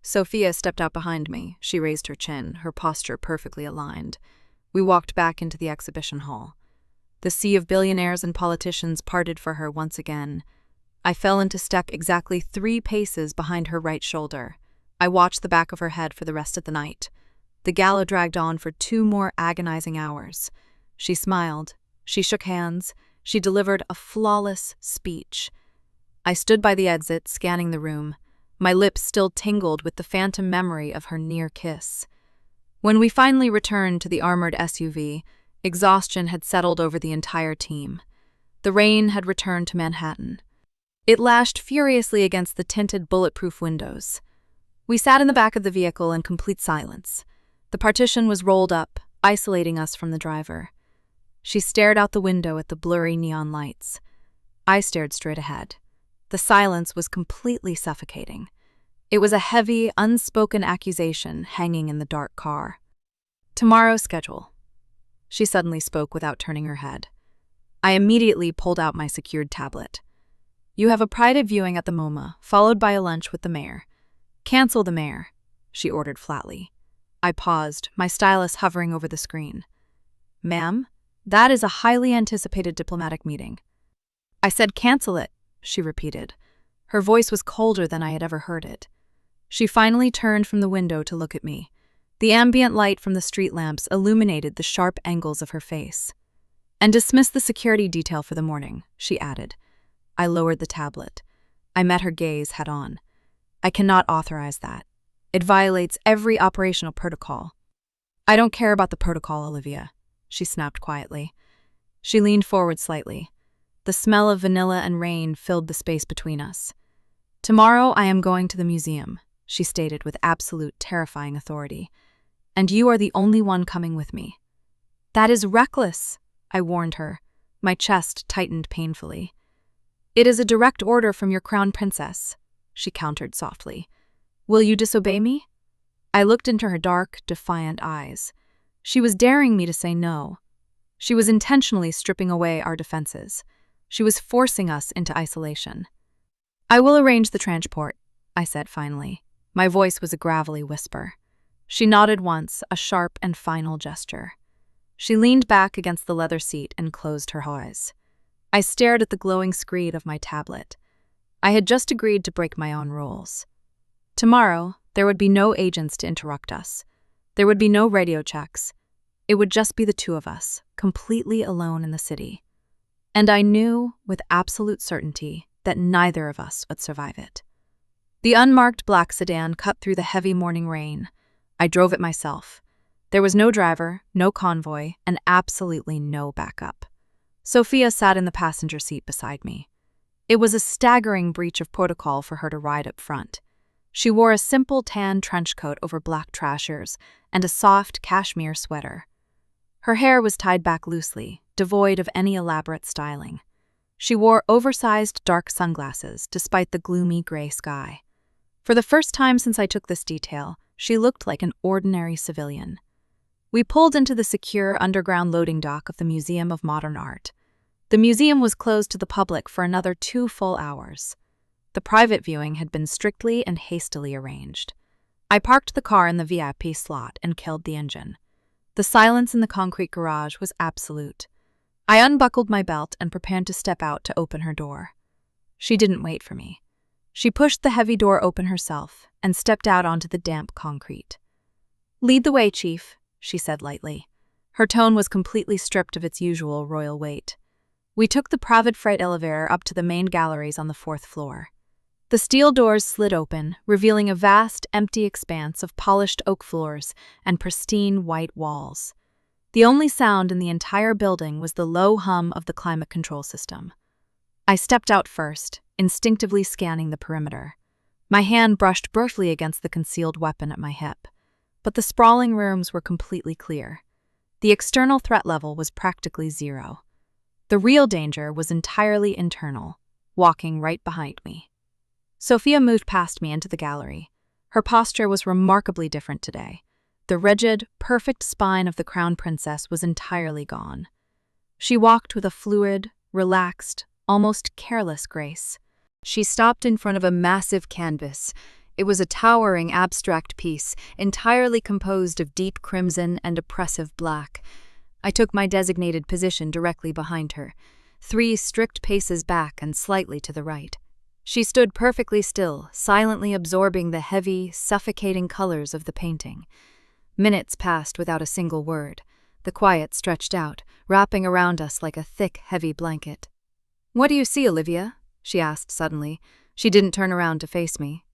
Sophia stepped out behind me. She raised her chin, her posture perfectly aligned. We walked back into the exhibition hall. The sea of billionaires and politicians parted for her once again. I fell into step exactly 3 paces behind her right shoulder. I watched the back of her head for the rest of the night. The gala dragged on for 2 more agonizing hours. She smiled. She shook hands. She delivered a flawless speech. I stood by the exit, scanning the room. My lips still tingled with the phantom memory of her near kiss. When we finally returned to the armored SUV, exhaustion had settled over the entire team. The rain had returned to Manhattan. It lashed furiously against the tinted bulletproof windows. We sat in the back of the vehicle in complete silence. The partition was rolled up, isolating us from the driver. She stared out the window at the blurry neon lights. I stared straight ahead. The silence was completely suffocating. It was a heavy, unspoken accusation hanging in the dark car. "Tomorrow's schedule." She suddenly spoke without turning her head. I immediately pulled out my secured tablet. "You have a private viewing at the MoMA, followed by a lunch with the mayor. Cancel the mayor," she ordered flatly. I paused, my stylus hovering over the screen. "Ma'am, that is a highly anticipated diplomatic meeting." "I said cancel it," she repeated. Her voice was colder than I had ever heard it. She finally turned from the window to look at me. The ambient light from the street lamps illuminated the sharp angles of her face. "And dismiss the security detail for the morning," she added. I lowered the tablet. I met her gaze head-on. "I cannot authorize that. It violates every operational protocol." "I don't care about the protocol, Olivia," she snapped quietly. She leaned forward slightly. The smell of vanilla and rain filled the space between us. "Tomorrow I am going to the museum," she stated with absolute, terrifying authority. "And you are the only one coming with me." "That is reckless," I warned her. My chest tightened painfully. "It is a direct order from your Crown Princess," she countered softly. "Will you disobey me?" I looked into her dark, defiant eyes. She was daring me to say no. She was intentionally stripping away our defenses. She was forcing us into isolation. "I will arrange the transport," I said finally. My voice was a gravelly whisper. She nodded once, a sharp and final gesture. She leaned back against the leather seat and closed her eyes. I stared at the glowing screen of my tablet. I had just agreed to break my own rules. Tomorrow, there would be no agents to interrupt us. There would be no radio checks. It would just be the 2 of us, completely alone in the city. And I knew, with absolute certainty, that neither of us would survive it. The unmarked black sedan cut through the heavy morning rain. I drove it myself. There was no driver, no convoy, and absolutely no backup. Sophia sat in the passenger seat beside me. It was a staggering breach of protocol for her to ride up front. She wore a simple tan trench coat over black trousers and a soft cashmere sweater. Her hair was tied back loosely, devoid of any elaborate styling. She wore oversized dark sunglasses despite the gloomy gray sky. For the first time since I took this detail, She looked like an ordinary civilian. We pulled into the secure underground loading dock of the Museum of Modern Art. The museum was closed to the public for another 2 full hours. The private viewing had been strictly and hastily arranged. I parked the car in the VIP slot and killed the engine. The silence in the concrete garage was absolute. I unbuckled my belt and prepared to step out to open her door. She didn't wait for me. She pushed the heavy door open herself and stepped out onto the damp concrete. "Lead the way, Chief," she said lightly. Her tone was completely stripped of its usual royal weight. We took the private freight elevator up to the main galleries on the 4th floor. The steel doors slid open, revealing a vast, empty expanse of polished oak floors and pristine white walls. The only sound in the entire building was the low hum of the climate control system. I stepped out first, instinctively scanning the perimeter. My hand brushed briefly against the concealed weapon at my hip, but the sprawling rooms were completely clear. The external threat level was practically zero. The real danger was entirely internal, walking right behind me. Sophia moved past me into the gallery. Her posture was remarkably different today. The rigid, perfect spine of the Crown Princess was entirely gone. She walked with a fluid, relaxed, almost careless grace. She stopped in front of a massive canvas. It was a towering, abstract piece, entirely composed of deep crimson and oppressive black. I took my designated position directly behind her, 3 strict paces back and slightly to the right. She stood perfectly still, silently absorbing the heavy, suffocating colors of the painting. Minutes passed without a single word. The quiet stretched out, wrapping around us like a thick, heavy blanket. "What do you see, Olivia?" she asked suddenly. She didn't turn around to face me.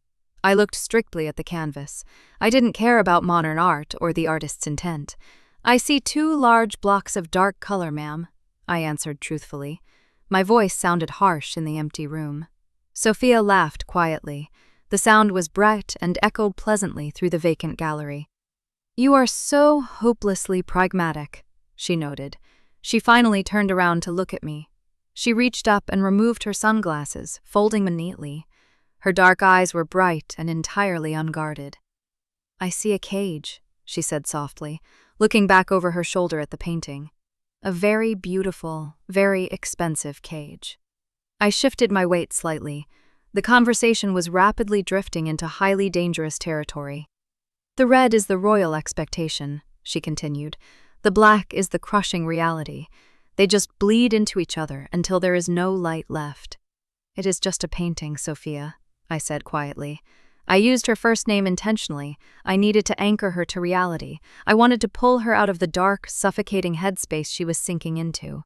I looked strictly at the canvas. I didn't care about modern art or the artist's intent. "I see 2 large blocks of dark color, ma'am," I answered truthfully. My voice sounded harsh in the empty room. Sophia laughed quietly. The sound was bright and echoed pleasantly through the vacant gallery. "You are so hopelessly pragmatic," she noted. She finally turned around to look at me. She reached up and removed her sunglasses, folding them neatly. Her dark eyes were bright and entirely unguarded. "I see a cage," she said softly, looking back over her shoulder at the painting. "A very beautiful, very expensive cage." I shifted my weight slightly. The conversation was rapidly drifting into highly dangerous territory. "The red is the royal expectation," she continued. "The black is the crushing reality. They just bleed into each other until there is no light left." "It is just a painting, Sophia," I said quietly. I used her first name intentionally. I needed to anchor her to reality. I wanted to pull her out of the dark, suffocating headspace she was sinking into.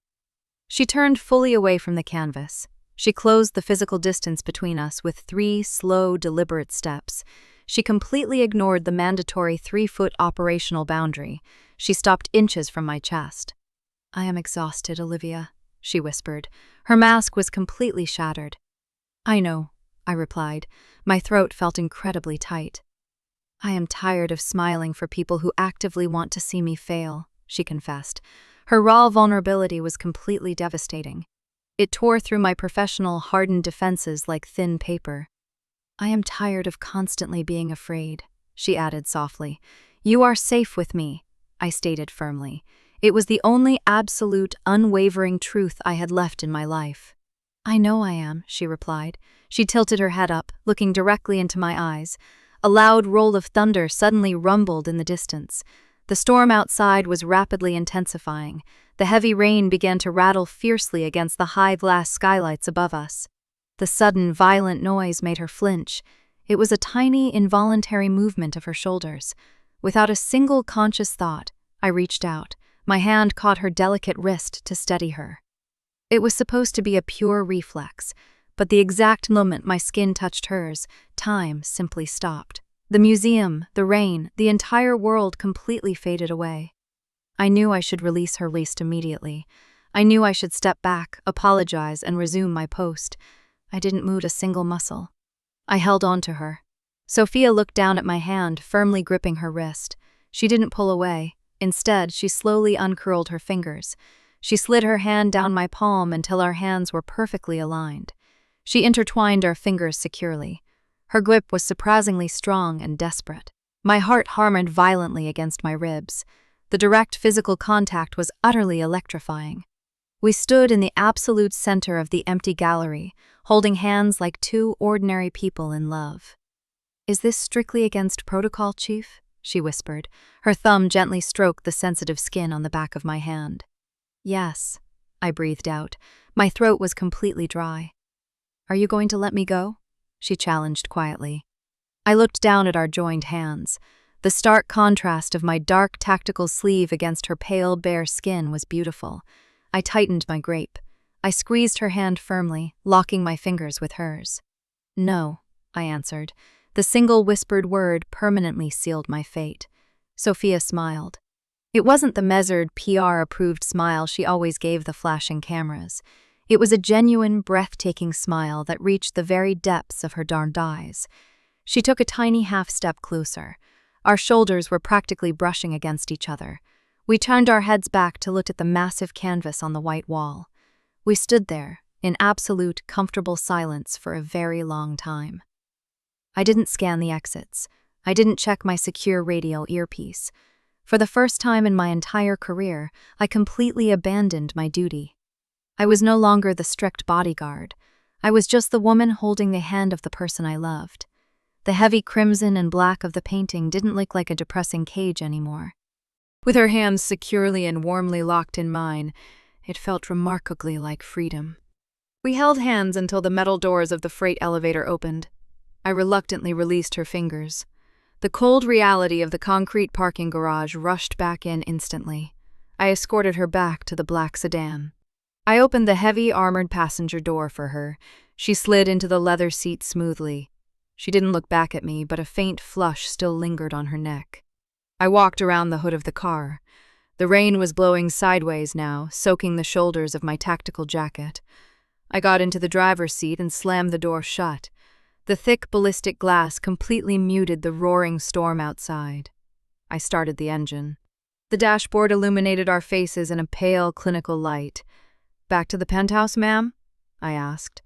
She turned fully away from the canvas. She closed the physical distance between us with 3 slow, deliberate steps. She completely ignored the mandatory 3-foot operational boundary. She stopped inches from my chest. "I am exhausted, Olivia," she whispered. Her mask was completely shattered. "I know," I replied. My throat felt incredibly tight. "I am tired of smiling for people who actively want to see me fail," she confessed. Her raw vulnerability was completely devastating. It tore through my professional, hardened defenses like thin paper. "I am tired of constantly being afraid," she added softly. "You are safe with me," I stated firmly. It was the only absolute, unwavering truth I had left in my life. "I know I am," she replied. She tilted her head up, looking directly into my eyes. A loud roll of thunder suddenly rumbled in the distance. The storm outside was rapidly intensifying. The heavy rain began to rattle fiercely against the high glass skylights above us. The sudden, violent noise made her flinch. It was a tiny, involuntary movement of her shoulders. Without a single conscious thought, I reached out. My hand caught her delicate wrist to steady her. It was supposed to be a pure reflex, but the exact moment my skin touched hers, time simply stopped. The museum, the rain, the entire world completely faded away. I knew I should release her wrist immediately. I knew I should step back, apologize, and resume my post. I didn't move a single muscle. I held on to her. Sophia looked down at my hand, firmly gripping her wrist. She didn't pull away. Instead, she slowly uncurled her fingers. She slid her hand down my palm until our hands were perfectly aligned. She intertwined our fingers securely. Her grip was surprisingly strong and desperate. My heart hammered violently against my ribs. The direct physical contact was utterly electrifying. We stood in the absolute center of the empty gallery, holding hands like two ordinary people in love. "Is this strictly against protocol, Chief?" she whispered. Her thumb gently stroked the sensitive skin on the back of my hand. "Yes," I breathed out. My throat was completely dry. "Are you going to let me go?" she challenged quietly. I looked down at our joined hands. The stark contrast of my dark tactical sleeve against her pale, bare skin was beautiful. I tightened my grip. I squeezed her hand firmly, locking my fingers with hers. "No," I answered. The single whispered word permanently sealed my fate. Sophia smiled. It wasn't the measured, PR-approved smile she always gave the flashing cameras. It was a genuine, breathtaking smile that reached the very depths of her dark eyes. She took a tiny half-step closer. Our shoulders were practically brushing against each other. We turned our heads back to look at the massive canvas on the white wall. We stood there, in absolute, comfortable silence for a very long time. I didn't scan the exits. I didn't check my secure radial earpiece. For the first time in my entire career, I completely abandoned my duty. I was no longer the strict bodyguard. I was just the woman holding the hand of the person I loved. The heavy crimson and black of the painting didn't look like a depressing cage anymore. With her hands securely and warmly locked in mine, it felt remarkably like freedom. We held hands until the metal doors of the freight elevator opened. I reluctantly released her fingers. The cold reality of the concrete parking garage rushed back in instantly. I escorted her back to the black sedan. I opened the heavy, armored passenger door for her. She slid into the leather seat smoothly. She didn't look back at me, but a faint flush still lingered on her neck. I walked around the hood of the car. The rain was blowing sideways now, soaking the shoulders of my tactical jacket. I got into the driver's seat and slammed the door shut. The thick ballistic glass completely muted the roaring storm outside. I started the engine. The dashboard illuminated our faces in a pale, clinical light. "Back to the penthouse, ma'am?" I asked.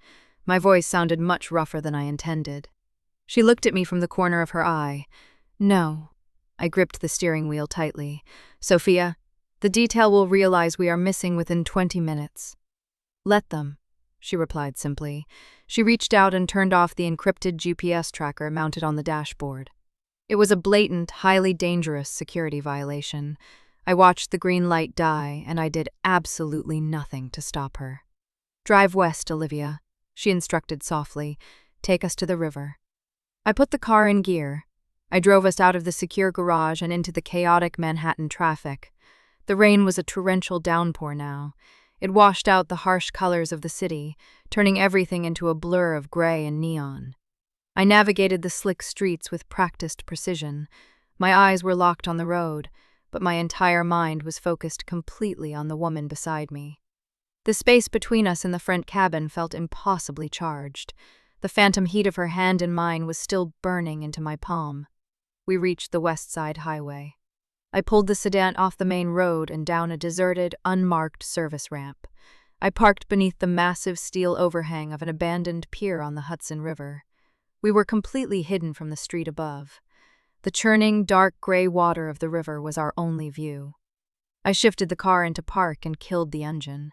My voice sounded much rougher than I intended. She looked at me from the corner of her eye. "No." I gripped the steering wheel tightly. "Sophia, the detail will realize we are missing within 20 minutes. "Let them," she replied simply. She reached out and turned off the encrypted GPS tracker mounted on the dashboard. It was a blatant, highly dangerous security violation. I watched the green light die, and I did absolutely nothing to stop her. "Drive west, Olivia," she instructed softly. "Take us to the river." I put the car in gear. I drove us out of the secure garage and into the chaotic Manhattan traffic. The rain was a torrential downpour now. It washed out the harsh colors of the city, turning everything into a blur of gray and neon. I navigated the slick streets with practiced precision. My eyes were locked on the road, but my entire mind was focused completely on the woman beside me. The space between us in the front cabin felt impossibly charged. The phantom heat of her hand in mine was still burning into my palm. We reached the West Side Highway. I pulled the sedan off the main road and down a deserted, unmarked service ramp. I parked beneath the massive steel overhang of an abandoned pier on the Hudson River. We were completely hidden from the street above. The churning, dark gray water of the river was our only view. I shifted the car into park and killed the engine.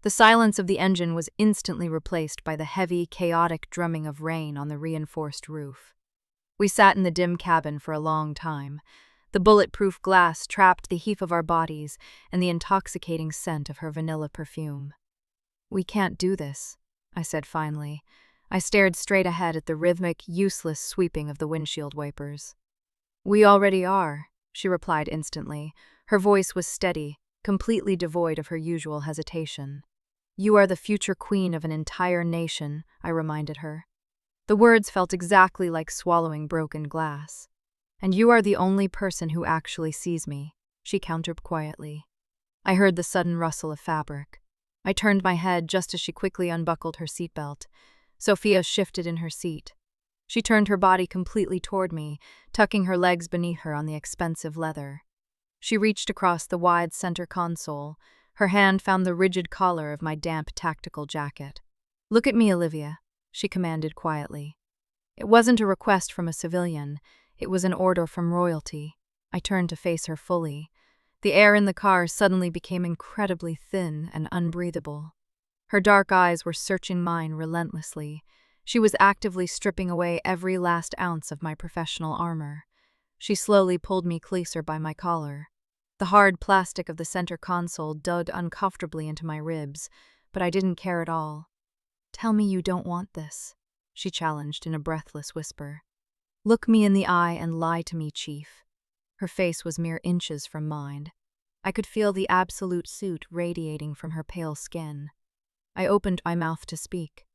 The silence of the engine was instantly replaced by the heavy, chaotic drumming of rain on the reinforced roof. We sat in the dim cabin for a long time. The bulletproof glass trapped the heat of our bodies and the intoxicating scent of her vanilla perfume. "We can't do this," I said finally. I stared straight ahead at the rhythmic, useless sweeping of the windshield wipers. "We already are," she replied instantly. Her voice was steady, completely devoid of her usual hesitation. "You are the future queen of an entire nation," I reminded her. The words felt exactly like swallowing broken glass. "And you are the only person who actually sees me," she countered quietly. I heard the sudden rustle of fabric. I turned my head just as she quickly unbuckled her seatbelt. Sophia shifted in her seat. She turned her body completely toward me, tucking her legs beneath her on the expensive leather. She reached across the wide center console. Her hand found the rigid collar of my damp tactical jacket. "Look at me, Olivia," she commanded quietly. It wasn't a request from a civilian. It was an order from royalty. I turned to face her fully. The air in the car suddenly became incredibly thin and unbreathable. Her dark eyes were searching mine relentlessly. She was actively stripping away every last ounce of my professional armor. She slowly pulled me closer by my collar. The hard plastic of the center console dug uncomfortably into my ribs, but I didn't care at all. "Tell me you don't want this," she challenged in a breathless whisper. "Look me in the eye and lie to me, Chief." Her face was mere inches from mine. I could feel the absolute suit radiating from her pale skin. I opened my mouth to speak.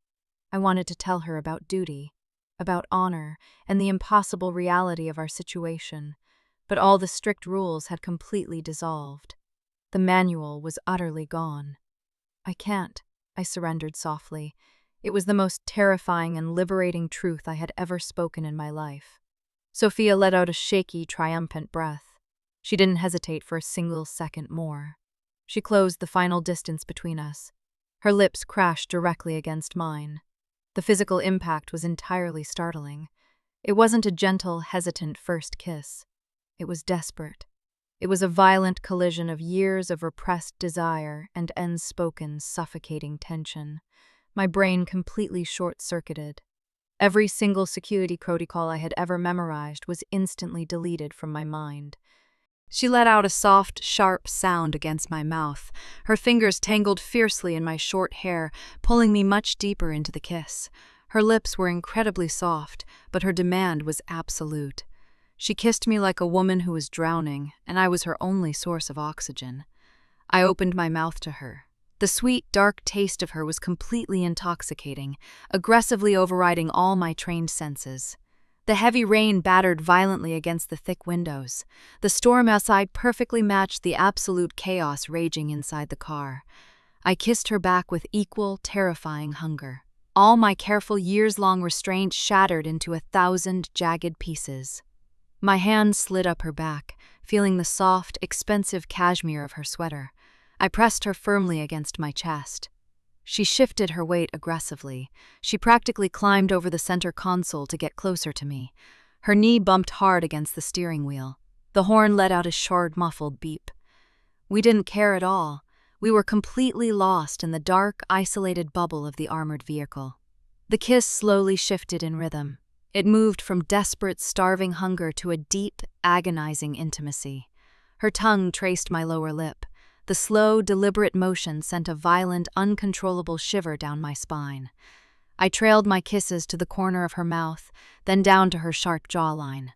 I wanted to tell her about duty, about honor, and the impossible reality of our situation, but all the strict rules had completely dissolved. The manual was utterly gone. "I can't," I surrendered softly. It was the most terrifying and liberating truth I had ever spoken in my life. Sophia let out a shaky, triumphant breath. She didn't hesitate for a single second more. She closed the final distance between us. Her lips crashed directly against mine. The physical impact was entirely startling. It wasn't a gentle, hesitant first kiss. It was desperate. It was a violent collision of years of repressed desire and unspoken, suffocating tension. My brain completely short-circuited. Every single security protocol I had ever memorized was instantly deleted from my mind. She let out a soft, sharp sound against my mouth. Her fingers tangled fiercely in my short hair, pulling me much deeper into the kiss. Her lips were incredibly soft, but her demand was absolute. She kissed me like a woman who was drowning, and I was her only source of oxygen. I opened my mouth to her. The sweet, dark taste of her was completely intoxicating, aggressively overriding all my trained senses. The heavy rain battered violently against the thick windows. The storm outside perfectly matched the absolute chaos raging inside the car. I kissed her back with equal, terrifying hunger. All my careful years-long restraint shattered into 1,000 jagged pieces. My hand slid up her back, feeling the soft, expensive cashmere of her sweater. I pressed her firmly against my chest. She shifted her weight aggressively. She practically climbed over the center console to get closer to me. Her knee bumped hard against the steering wheel. The horn let out a short, muffled beep. We didn't care at all. We were completely lost in the dark, isolated bubble of the armored vehicle. The kiss slowly shifted in rhythm. It moved from desperate, starving hunger to a deep, agonizing intimacy. Her tongue traced my lower lip. The slow, deliberate motion sent a violent, uncontrollable shiver down my spine. I trailed my kisses to the corner of her mouth, then down to her sharp jawline.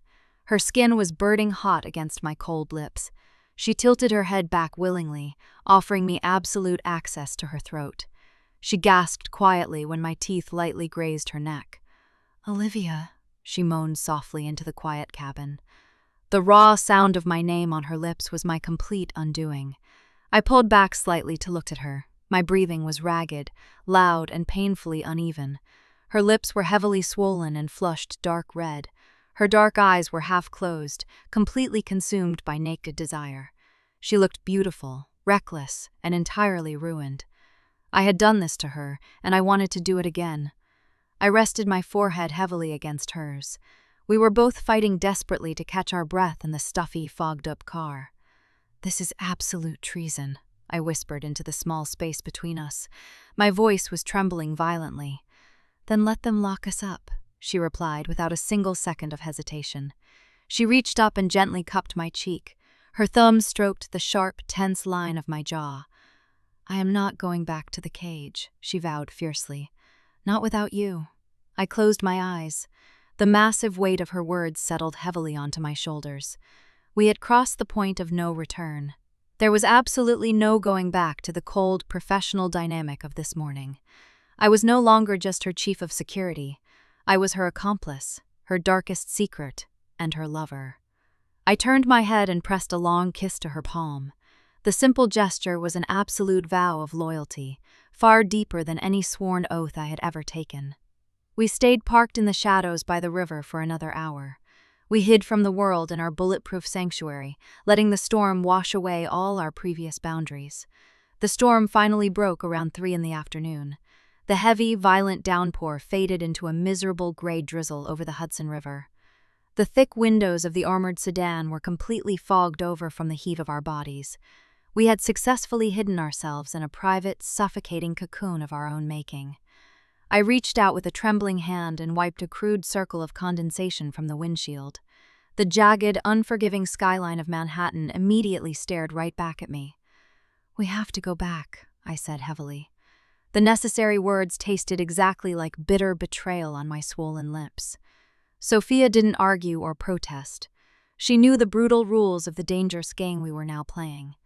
Her skin was burning hot against my cold lips. She tilted her head back willingly, offering me absolute access to her throat. She gasped quietly when my teeth lightly grazed her neck. "Olivia," she moaned softly into the quiet cabin. The raw sound of my name on her lips was my complete undoing. I pulled back slightly to look at her. My breathing was ragged, loud, and painfully uneven. Her lips were heavily swollen and flushed dark red. Her dark eyes were half closed, completely consumed by naked desire. She looked beautiful, reckless, and entirely ruined. I had done this to her, and I wanted to do it again. I rested my forehead heavily against hers. We were both fighting desperately to catch our breath in the stuffy, fogged-up car. "This is absolute treason," I whispered into the small space between us. My voice was trembling violently. "Then let them lock us up," she replied without a single second of hesitation. She reached up and gently cupped my cheek. Her thumb stroked the sharp, tense line of my jaw. "I am not going back to the cage," she vowed fiercely. "Not without you." I closed my eyes. The massive weight of her words settled heavily onto my shoulders. We had crossed the point of no return. There was absolutely no going back to the cold, professional dynamic of this morning. I was no longer just her chief of security. I was her accomplice, her darkest secret, and her lover. I turned my head and pressed a long kiss to her palm. The simple gesture was an absolute vow of loyalty, far deeper than any sworn oath I had ever taken. We stayed parked in the shadows by the river for another hour. We hid from the world in our bulletproof sanctuary, letting the storm wash away all our previous boundaries. The storm finally broke around 3 in the afternoon. The heavy, violent downpour faded into a miserable gray drizzle over the Hudson River. The thick windows of the armored sedan were completely fogged over from the heat of our bodies. We had successfully hidden ourselves in a private, suffocating cocoon of our own making. I reached out with a trembling hand and wiped a crude circle of condensation from the windshield. The jagged, unforgiving skyline of Manhattan immediately stared right back at me. "We have to go back," I said heavily. The necessary words tasted exactly like bitter betrayal on my swollen lips. Sophia didn't argue or protest. She knew the brutal rules of the dangerous game we were now playing.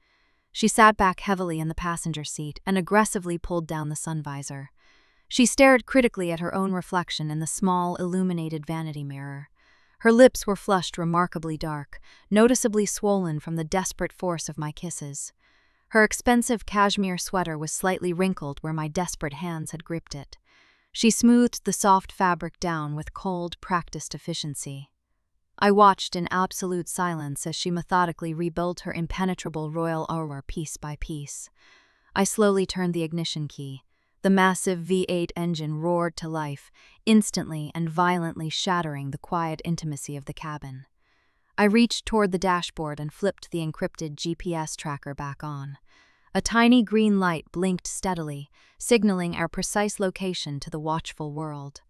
She sat back heavily in the passenger seat and aggressively pulled down the sun visor. She stared critically at her own reflection in the small, illuminated vanity mirror. Her lips were flushed remarkably dark, noticeably swollen from the desperate force of my kisses. Her expensive cashmere sweater was slightly wrinkled where my desperate hands had gripped it. She smoothed the soft fabric down with cold, practiced efficiency. I watched in absolute silence as she methodically rebuilt her impenetrable royal aura piece by piece. I slowly turned the ignition key. The massive V8 engine roared to life, instantly and violently shattering the quiet intimacy of the cabin. I reached toward the dashboard and flipped the encrypted GPS tracker back on. A tiny green light blinked steadily, signaling our precise location to the watchful world.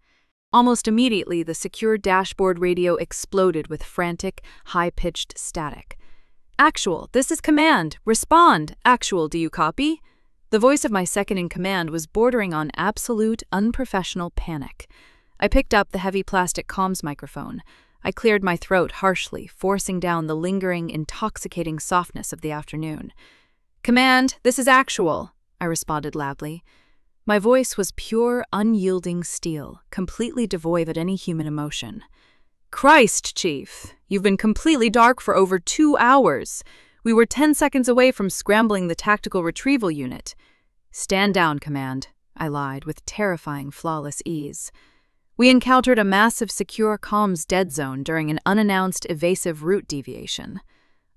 Almost immediately, the secure dashboard radio exploded with frantic, high-pitched static. "Actual, this is command. Respond. Actual, do you copy?" The voice of my second-in-command was bordering on absolute, unprofessional panic. I picked up the heavy plastic comms microphone. I cleared my throat harshly, forcing down the lingering, intoxicating softness of the afternoon. "Command, this is Actual," I responded loudly. My voice was pure, unyielding steel, completely devoid of any human emotion. "Christ, Chief, you've been completely dark for over 2 hours. We were 10 seconds away from scrambling the tactical retrieval unit." "Stand down, Command," I lied with terrifying, flawless ease. "We encountered a massive secure comms dead zone during an unannounced evasive route deviation."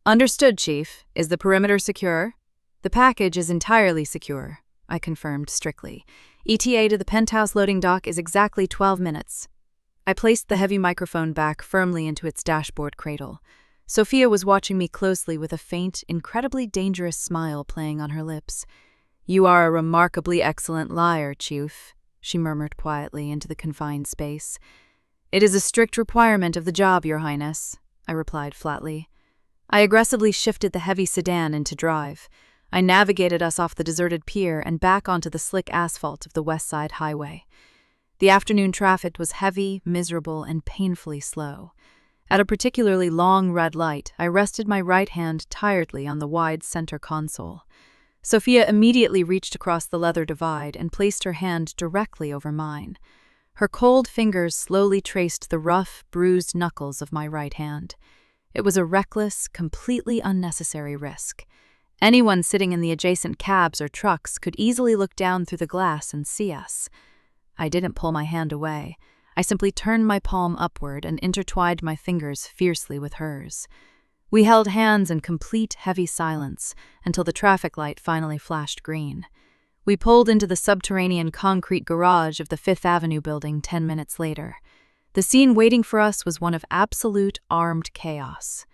"Understood, Chief. Is the perimeter secure?" "The package is entirely secure," I confirmed strictly. "ETA to the penthouse loading dock is exactly 12 minutes. I placed the heavy microphone back firmly into its dashboard cradle. Sophia was watching me closely with a faint, incredibly dangerous smile playing on her lips. "You are a remarkably excellent liar, Chief," she murmured quietly into the confined space. "It is a strict requirement of the job, Your Highness," I replied flatly. I aggressively shifted the heavy sedan into drive. I navigated us off the deserted pier and back onto the slick asphalt of the West Side Highway. The afternoon traffic was heavy, miserable, and painfully slow. At a particularly long red light, I rested my right hand tiredly on the wide center console. Sophia immediately reached across the leather divide and placed her hand directly over mine. Her cold fingers slowly traced the rough, bruised knuckles of my right hand. It was a reckless, completely unnecessary risk. Anyone sitting in the adjacent cabs or trucks could easily look down through the glass and see us. I didn't pull my hand away. I simply turned my palm upward and intertwined my fingers fiercely with hers. We held hands in complete, heavy silence until the traffic light finally flashed green. We pulled into the subterranean concrete garage of the Fifth Avenue building 10 minutes later. The scene waiting for us was one of absolute armed chaos.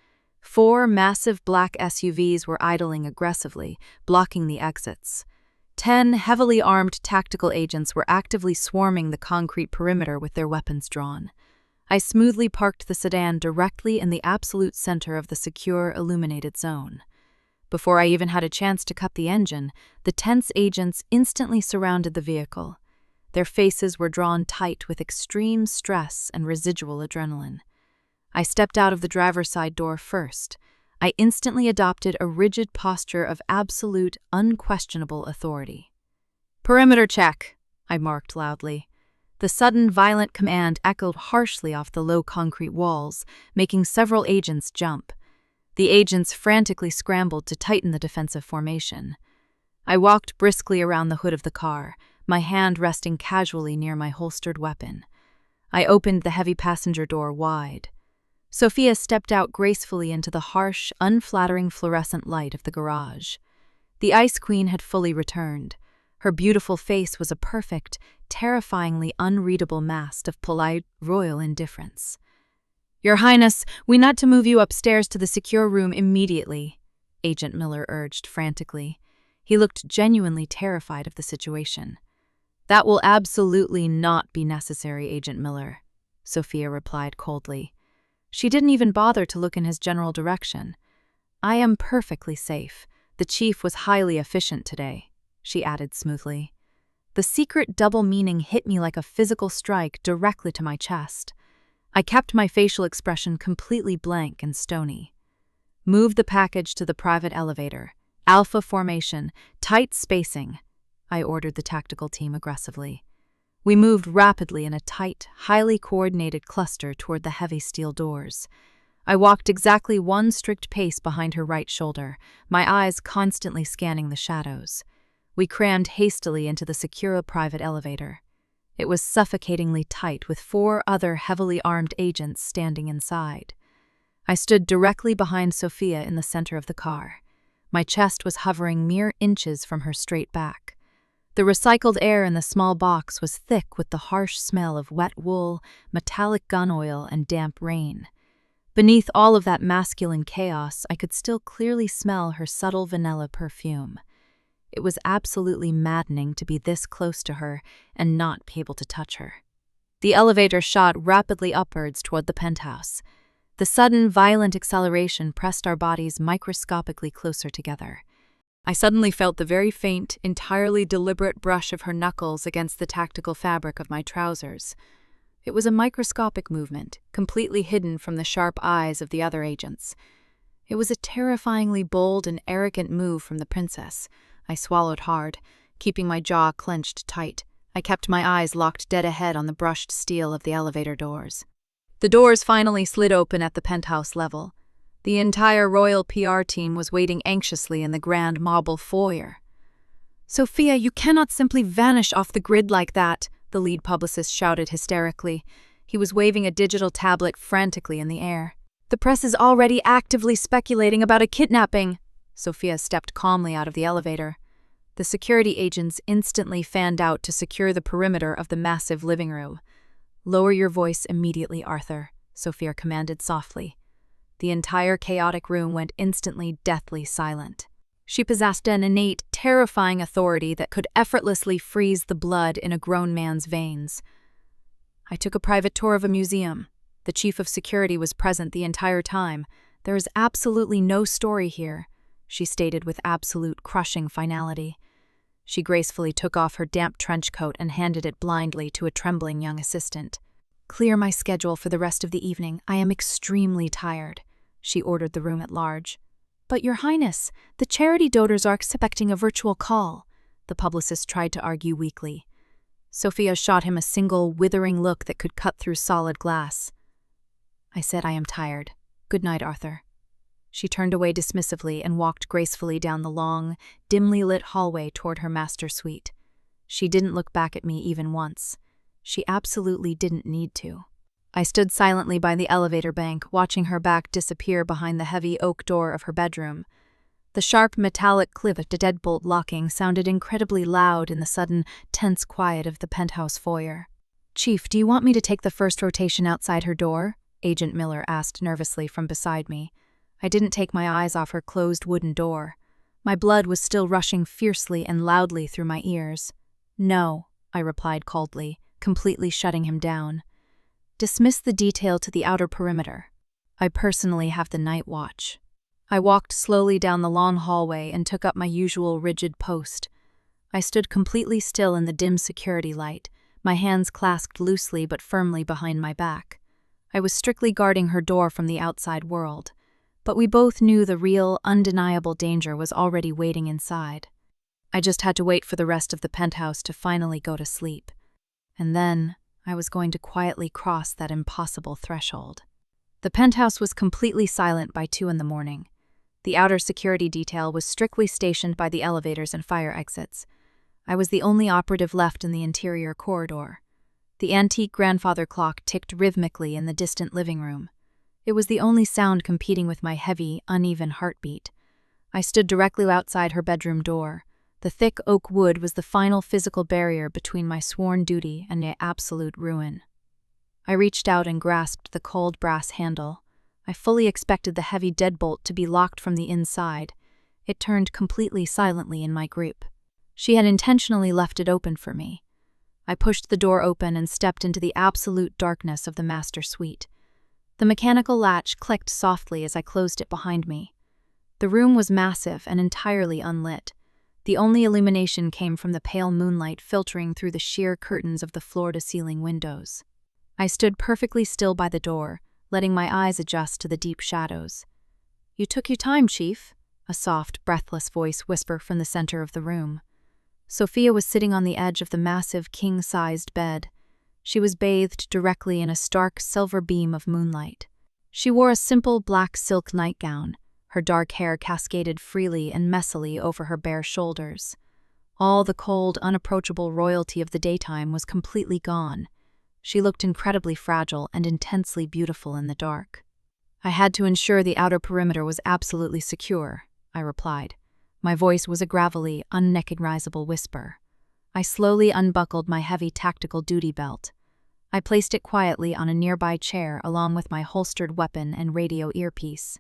4 massive black SUVs were idling aggressively, blocking the exits. 10 heavily armed tactical agents were actively swarming the concrete perimeter with their weapons drawn. I smoothly parked the sedan directly in the absolute center of the secure, illuminated zone. Before I even had a chance to cut the engine, the tense agents instantly surrounded the vehicle. Their faces were drawn tight with extreme stress and residual adrenaline. I stepped out of the driver's side door first. I instantly adopted a rigid posture of absolute, unquestionable authority. "Perimeter check," I marked loudly. The sudden, violent command echoed harshly off the low concrete walls, making several agents jump. The agents frantically scrambled to tighten the defensive formation. I walked briskly around the hood of the car, my hand resting casually near my holstered weapon. I opened the heavy passenger door wide. Sophia stepped out gracefully into the harsh, unflattering fluorescent light of the garage. The Ice Queen had fully returned. Her beautiful face was a perfect, terrifyingly unreadable mask of polite, royal indifference. Your Highness, we need to move you upstairs to the secure room immediately, Agent Miller urged frantically. He looked genuinely terrified of the situation. That will absolutely not be necessary, Agent Miller, Sophia replied coldly. She didn't even bother to look in his general direction. I am perfectly safe. The chief was highly efficient today, she added smoothly. The secret double meaning hit me like a physical strike directly to my chest. I kept my facial expression completely blank and stony. Move the package to the private elevator. Alpha formation, tight spacing, I ordered the tactical team aggressively. We moved rapidly in a tight, highly coordinated cluster toward the heavy steel doors. I walked exactly one strict pace behind her right shoulder, my eyes constantly scanning the shadows. We crammed hastily into the secure private elevator. It was suffocatingly tight with 4 other heavily armed agents standing inside. I stood directly behind Sophia in the center of the car. My chest was hovering mere inches from her straight back. The recycled air in the small box was thick with the harsh smell of wet wool, metallic gun oil, and damp rain. Beneath all of that masculine chaos, I could still clearly smell her subtle vanilla perfume. It was absolutely maddening to be this close to her and not be able to touch her. The elevator shot rapidly upwards toward the penthouse. The sudden, violent acceleration pressed our bodies microscopically closer together. I suddenly felt the very faint, entirely deliberate brush of her knuckles against the tactical fabric of my trousers. It was a microscopic movement, completely hidden from the sharp eyes of the other agents. It was a terrifyingly bold and arrogant move from the princess. I swallowed hard, keeping my jaw clenched tight. I kept my eyes locked dead ahead on the brushed steel of the elevator doors. The doors finally slid open at the penthouse level. The entire royal PR team was waiting anxiously in the grand marble foyer. "Sophia, you cannot simply vanish off the grid like that," the lead publicist shouted hysterically. He was waving a digital tablet frantically in the air. "The press is already actively speculating about a kidnapping." Sophia stepped calmly out of the elevator. The security agents instantly fanned out to secure the perimeter of the massive living room. "Lower your voice immediately, Arthur," Sophia commanded softly. The entire chaotic room went instantly deathly silent. She possessed an innate, terrifying authority that could effortlessly freeze the blood in a grown man's veins. I took a private tour of a museum. The chief of security was present the entire time. "There is absolutely no story here," she stated with absolute crushing finality. She gracefully took off her damp trench coat and handed it blindly to a trembling young assistant. "Clear my schedule for the rest of the evening. I am extremely tired," she ordered the room at large. "But, Your Highness, the charity donors are expecting a virtual call," the publicist tried to argue weakly. Sophia shot him a single, withering look that could cut through solid glass. "I said I am tired. Good night, Arthur." She turned away dismissively and walked gracefully down the long, dimly lit hallway toward her master suite. She didn't look back at me even once. She absolutely didn't need to. I stood silently by the elevator bank, watching her back disappear behind the heavy oak door of her bedroom. The sharp metallic click of the deadbolt locking sounded incredibly loud in the sudden, tense quiet of the penthouse foyer. "Chief, do you want me to take the first rotation outside her door?" Agent Miller asked nervously from beside me. I didn't take my eyes off her closed wooden door. My blood was still rushing fiercely and loudly through my ears. "No," I replied coldly, completely shutting him down. "Dismiss the detail to the outer perimeter. I personally have the night watch." I walked slowly down the long hallway and took up my usual rigid post. I stood completely still in the dim security light, my hands clasped loosely but firmly behind my back. I was strictly guarding her door from the outside world, but we both knew the real, undeniable danger was already waiting inside. I just had to wait for the rest of the penthouse to finally go to sleep. And then I was going to quietly cross that impossible threshold. The penthouse was completely silent by 2 a.m. The outer security detail was strictly stationed by the elevators and fire exits. I was the only operative left in the interior corridor. The antique grandfather clock ticked rhythmically in the distant living room. It was the only sound competing with my heavy, uneven heartbeat. I stood directly outside her bedroom door. The thick oak wood was the final physical barrier between my sworn duty and my absolute ruin. I reached out and grasped the cold brass handle. I fully expected the heavy deadbolt to be locked from the inside. It turned completely silently in my grip. She had intentionally left it open for me. I pushed the door open and stepped into the absolute darkness of the master suite. The mechanical latch clicked softly as I closed it behind me. The room was massive and entirely unlit. The only illumination came from the pale moonlight filtering through the sheer curtains of the floor-to-ceiling windows. I stood perfectly still by the door, letting my eyes adjust to the deep shadows. "You took your time, Chief," a soft, breathless voice whispered from the center of the room. Sophia was sitting on the edge of the massive, king-sized bed. She was bathed directly in a stark silver beam of moonlight. She wore a simple black silk nightgown. Her dark hair cascaded freely and messily over her bare shoulders. All the cold, unapproachable royalty of the daytime was completely gone. She looked incredibly fragile and intensely beautiful in the dark. "I had to ensure the outer perimeter was absolutely secure," I replied. My voice was a gravelly, unrecognizable whisper. I slowly unbuckled my heavy tactical duty belt. I placed it quietly on a nearby chair along with my holstered weapon and radio earpiece.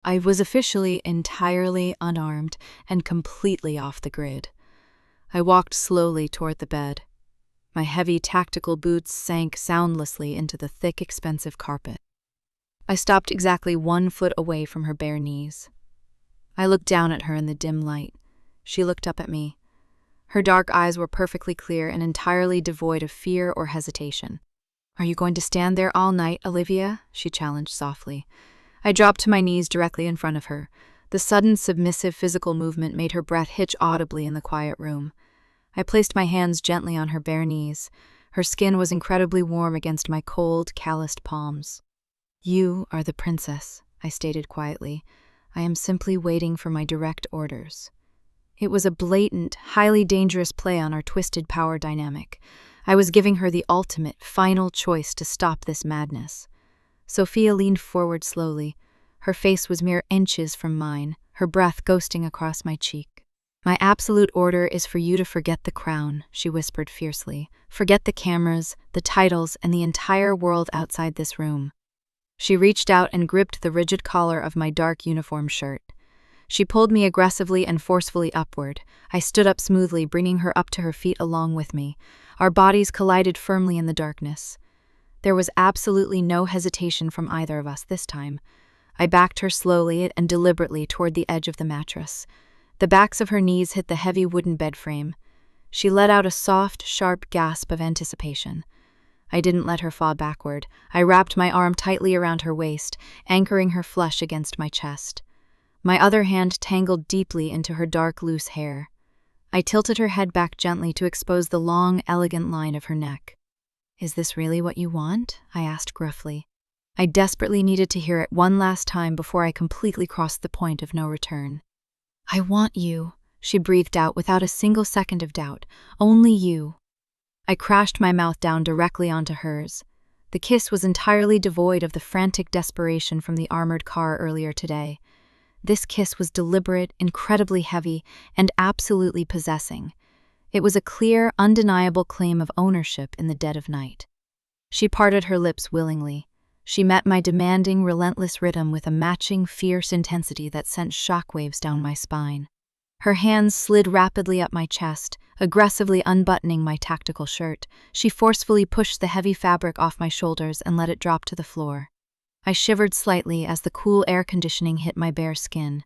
I was officially entirely unarmed and completely off the grid. I walked slowly toward the bed. My heavy tactical boots sank soundlessly into the thick, expensive carpet. I stopped exactly 1 foot away from her bare knees. I looked down at her in the dim light. She looked up at me. Her dark eyes were perfectly clear and entirely devoid of fear or hesitation. "Are you going to stand there all night, Olivia?" she challenged softly. I dropped to my knees directly in front of her. The sudden, submissive physical movement made her breath hitch audibly in the quiet room. I placed my hands gently on her bare knees. Her skin was incredibly warm against my cold, calloused palms. "You are the princess," I stated quietly. "I am simply waiting for my direct orders." It was a blatant, highly dangerous play on our twisted power dynamic. I was giving her the ultimate, final choice to stop this madness. Sophia leaned forward slowly. Her face was mere inches from mine, her breath ghosting across my cheek. "My absolute order is for you to forget the crown," she whispered fiercely. "Forget the cameras, the titles, and the entire world outside this room." She reached out and gripped the rigid collar of my dark uniform shirt. She pulled me aggressively and forcefully upward. I stood up smoothly, bringing her up to her feet along with me. Our bodies collided firmly in the darkness. There was absolutely no hesitation from either of us this time. I backed her slowly and deliberately toward the edge of the mattress. The backs of her knees hit the heavy wooden bed frame. She let out a soft, sharp gasp of anticipation. I didn't let her fall backward. I wrapped my arm tightly around her waist, anchoring her flesh against my chest. My other hand tangled deeply into her dark, loose hair. I tilted her head back gently to expose the long, elegant line of her neck. "Is this really what you want?" I asked gruffly. I desperately needed to hear it one last time before I completely crossed the point of no return. "I want you," she breathed out without a single second of doubt. "Only you." I crashed my mouth down directly onto hers. The kiss was entirely devoid of the frantic desperation from the armored car earlier today. This kiss was deliberate, incredibly heavy, and absolutely possessing. It was a clear, undeniable claim of ownership in the dead of night. She parted her lips willingly. She met my demanding, relentless rhythm with a matching, fierce intensity that sent shockwaves down my spine. Her hands slid rapidly up my chest, aggressively unbuttoning my tactical shirt. She forcefully pushed the heavy fabric off my shoulders and let it drop to the floor. I shivered slightly as the cool air conditioning hit my bare skin.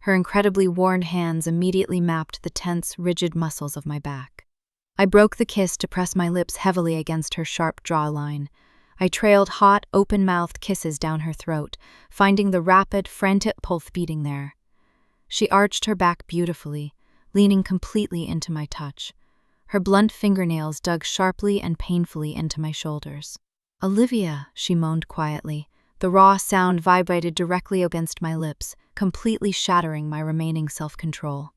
Her incredibly worn hands immediately mapped the tense, rigid muscles of my back. I broke the kiss to press my lips heavily against her sharp jawline. I trailed hot, open-mouthed kisses down her throat, finding the rapid, frantic pulse beating there. She arched her back beautifully, leaning completely into my touch. Her blunt fingernails dug sharply and painfully into my shoulders. "Olivia," she moaned quietly. The raw sound vibrated directly against my lips, completely shattering my remaining self-control.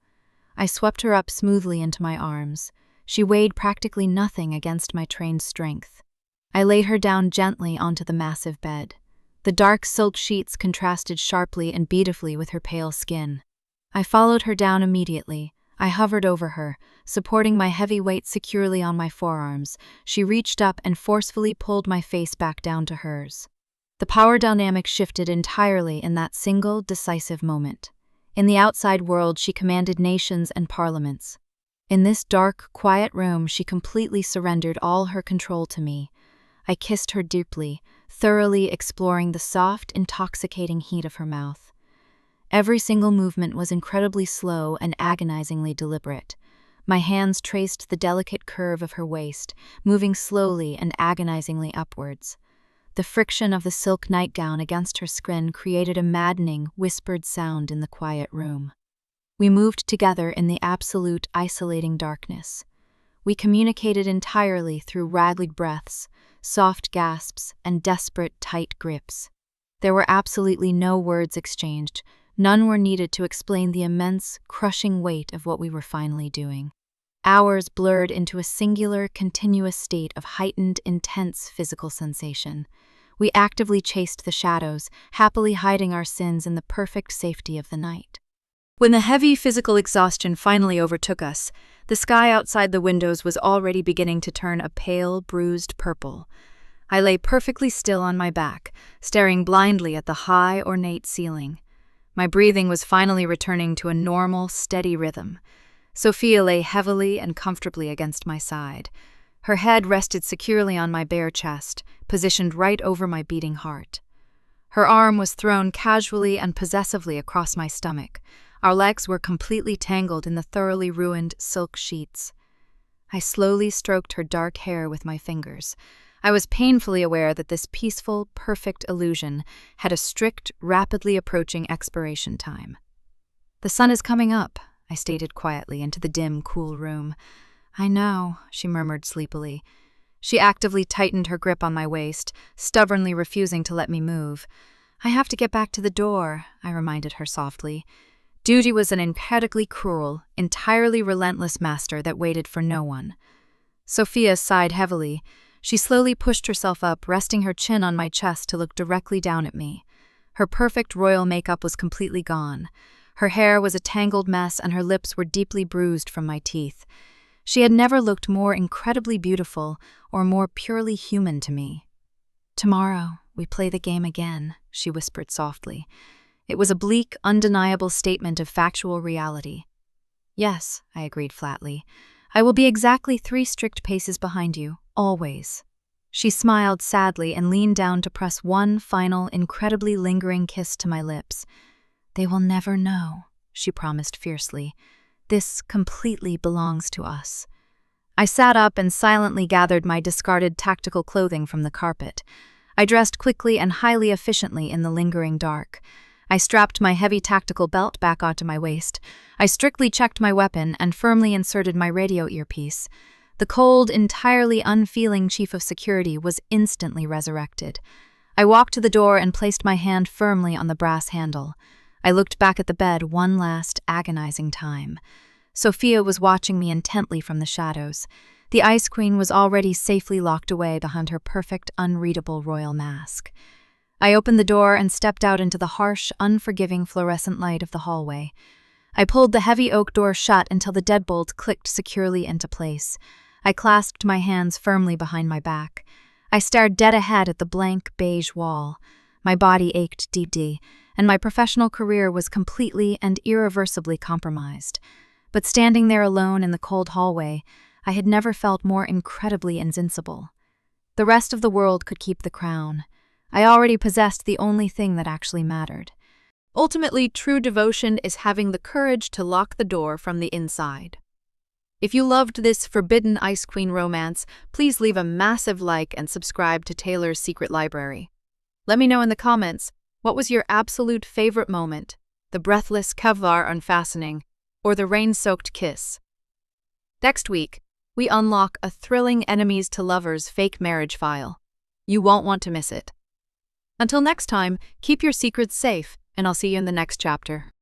I swept her up smoothly into my arms. She weighed practically nothing against my trained strength. I laid her down gently onto the massive bed. The dark silk sheets contrasted sharply and beautifully with her pale skin. I followed her down immediately, I hovered over her, supporting my heavy weight securely on my forearms. She reached up and forcefully pulled my face back down to hers. The power dynamic shifted entirely in that single, decisive moment. In the outside world, she commanded nations and parliaments. In this dark, quiet room, she completely surrendered all her control to me. I kissed her deeply, thoroughly exploring the soft, intoxicating heat of her mouth. Every single movement was incredibly slow and agonizingly deliberate. My hands traced the delicate curve of her waist, moving slowly and agonizingly upwards. The friction of the silk nightgown against her skin created a maddening, whispered sound in the quiet room. We moved together in the absolute, isolating darkness. We communicated entirely through ragged breaths, soft gasps, and desperate, tight grips. There were absolutely no words exchanged. None were needed to explain the immense, crushing weight of what we were finally doing. Hours blurred into a singular, continuous state of heightened, intense physical sensation. We actively chased the shadows, happily hiding our sins in the perfect safety of the night. When the heavy physical exhaustion finally overtook us, the sky outside the windows was already beginning to turn a pale, bruised purple. I lay perfectly still on my back, staring blindly at the high, ornate ceiling. My breathing was finally returning to a normal, steady rhythm. Sophia lay heavily and comfortably against my side. Her head rested securely on my bare chest, positioned right over my beating heart. Her arm was thrown casually and possessively across my stomach. Our legs were completely tangled in the thoroughly ruined silk sheets. I slowly stroked her dark hair with my fingers. I was painfully aware that this peaceful, perfect illusion had a strict, rapidly approaching expiration time. "The sun is coming up," I stated quietly into the dim, cool room. "I know," she murmured sleepily. She actively tightened her grip on my waist, stubbornly refusing to let me move. "I have to get back to the door," I reminded her softly. Duty was an incredibly cruel, entirely relentless master that waited for no one. Sophia sighed heavily. She slowly pushed herself up, resting her chin on my chest to look directly down at me. Her perfect royal makeup was completely gone. Her hair was a tangled mess and her lips were deeply bruised from my teeth. She had never looked more incredibly beautiful or more purely human to me. "Tomorrow, we play the game again," she whispered softly. It was a bleak, undeniable statement of factual reality. "Yes," I agreed flatly. "I will be exactly 3 strict paces behind you, always." She smiled sadly and leaned down to press one final, incredibly lingering kiss to my lips. "They will never know," she promised fiercely. "This completely belongs to us." I sat up and silently gathered my discarded tactical clothing from the carpet. I dressed quickly and highly efficiently in the lingering dark. I strapped my heavy tactical belt back onto my waist. I strictly checked my weapon and firmly inserted my radio earpiece. The cold, entirely unfeeling chief of security was instantly resurrected. I walked to the door and placed my hand firmly on the brass handle. I looked back at the bed one last, agonizing time. Sophia was watching me intently from the shadows. The Ice Queen was already safely locked away behind her perfect, unreadable royal mask. I opened the door and stepped out into the harsh, unforgiving fluorescent light of the hallway. I pulled the heavy oak door shut until the deadbolt clicked securely into place. I clasped my hands firmly behind my back. I stared dead ahead at the blank, beige wall. My body ached deeply, and my professional career was completely and irreversibly compromised. But standing there alone in the cold hallway, I had never felt more incredibly invincible. The rest of the world could keep the crown. I already possessed the only thing that actually mattered. Ultimately, true devotion is having the courage to lock the door from the inside. If you loved this forbidden Ice Queen romance, please leave a massive like and subscribe to Taylor's Secret Library. Let me know in the comments, what was your absolute favorite moment? The breathless Kevlar unfastening, or the rain-soaked kiss? Next week, we unlock a thrilling enemies to lovers fake marriage file. You won't want to miss it. Until next time, keep your secrets safe, and I'll see you in the next chapter.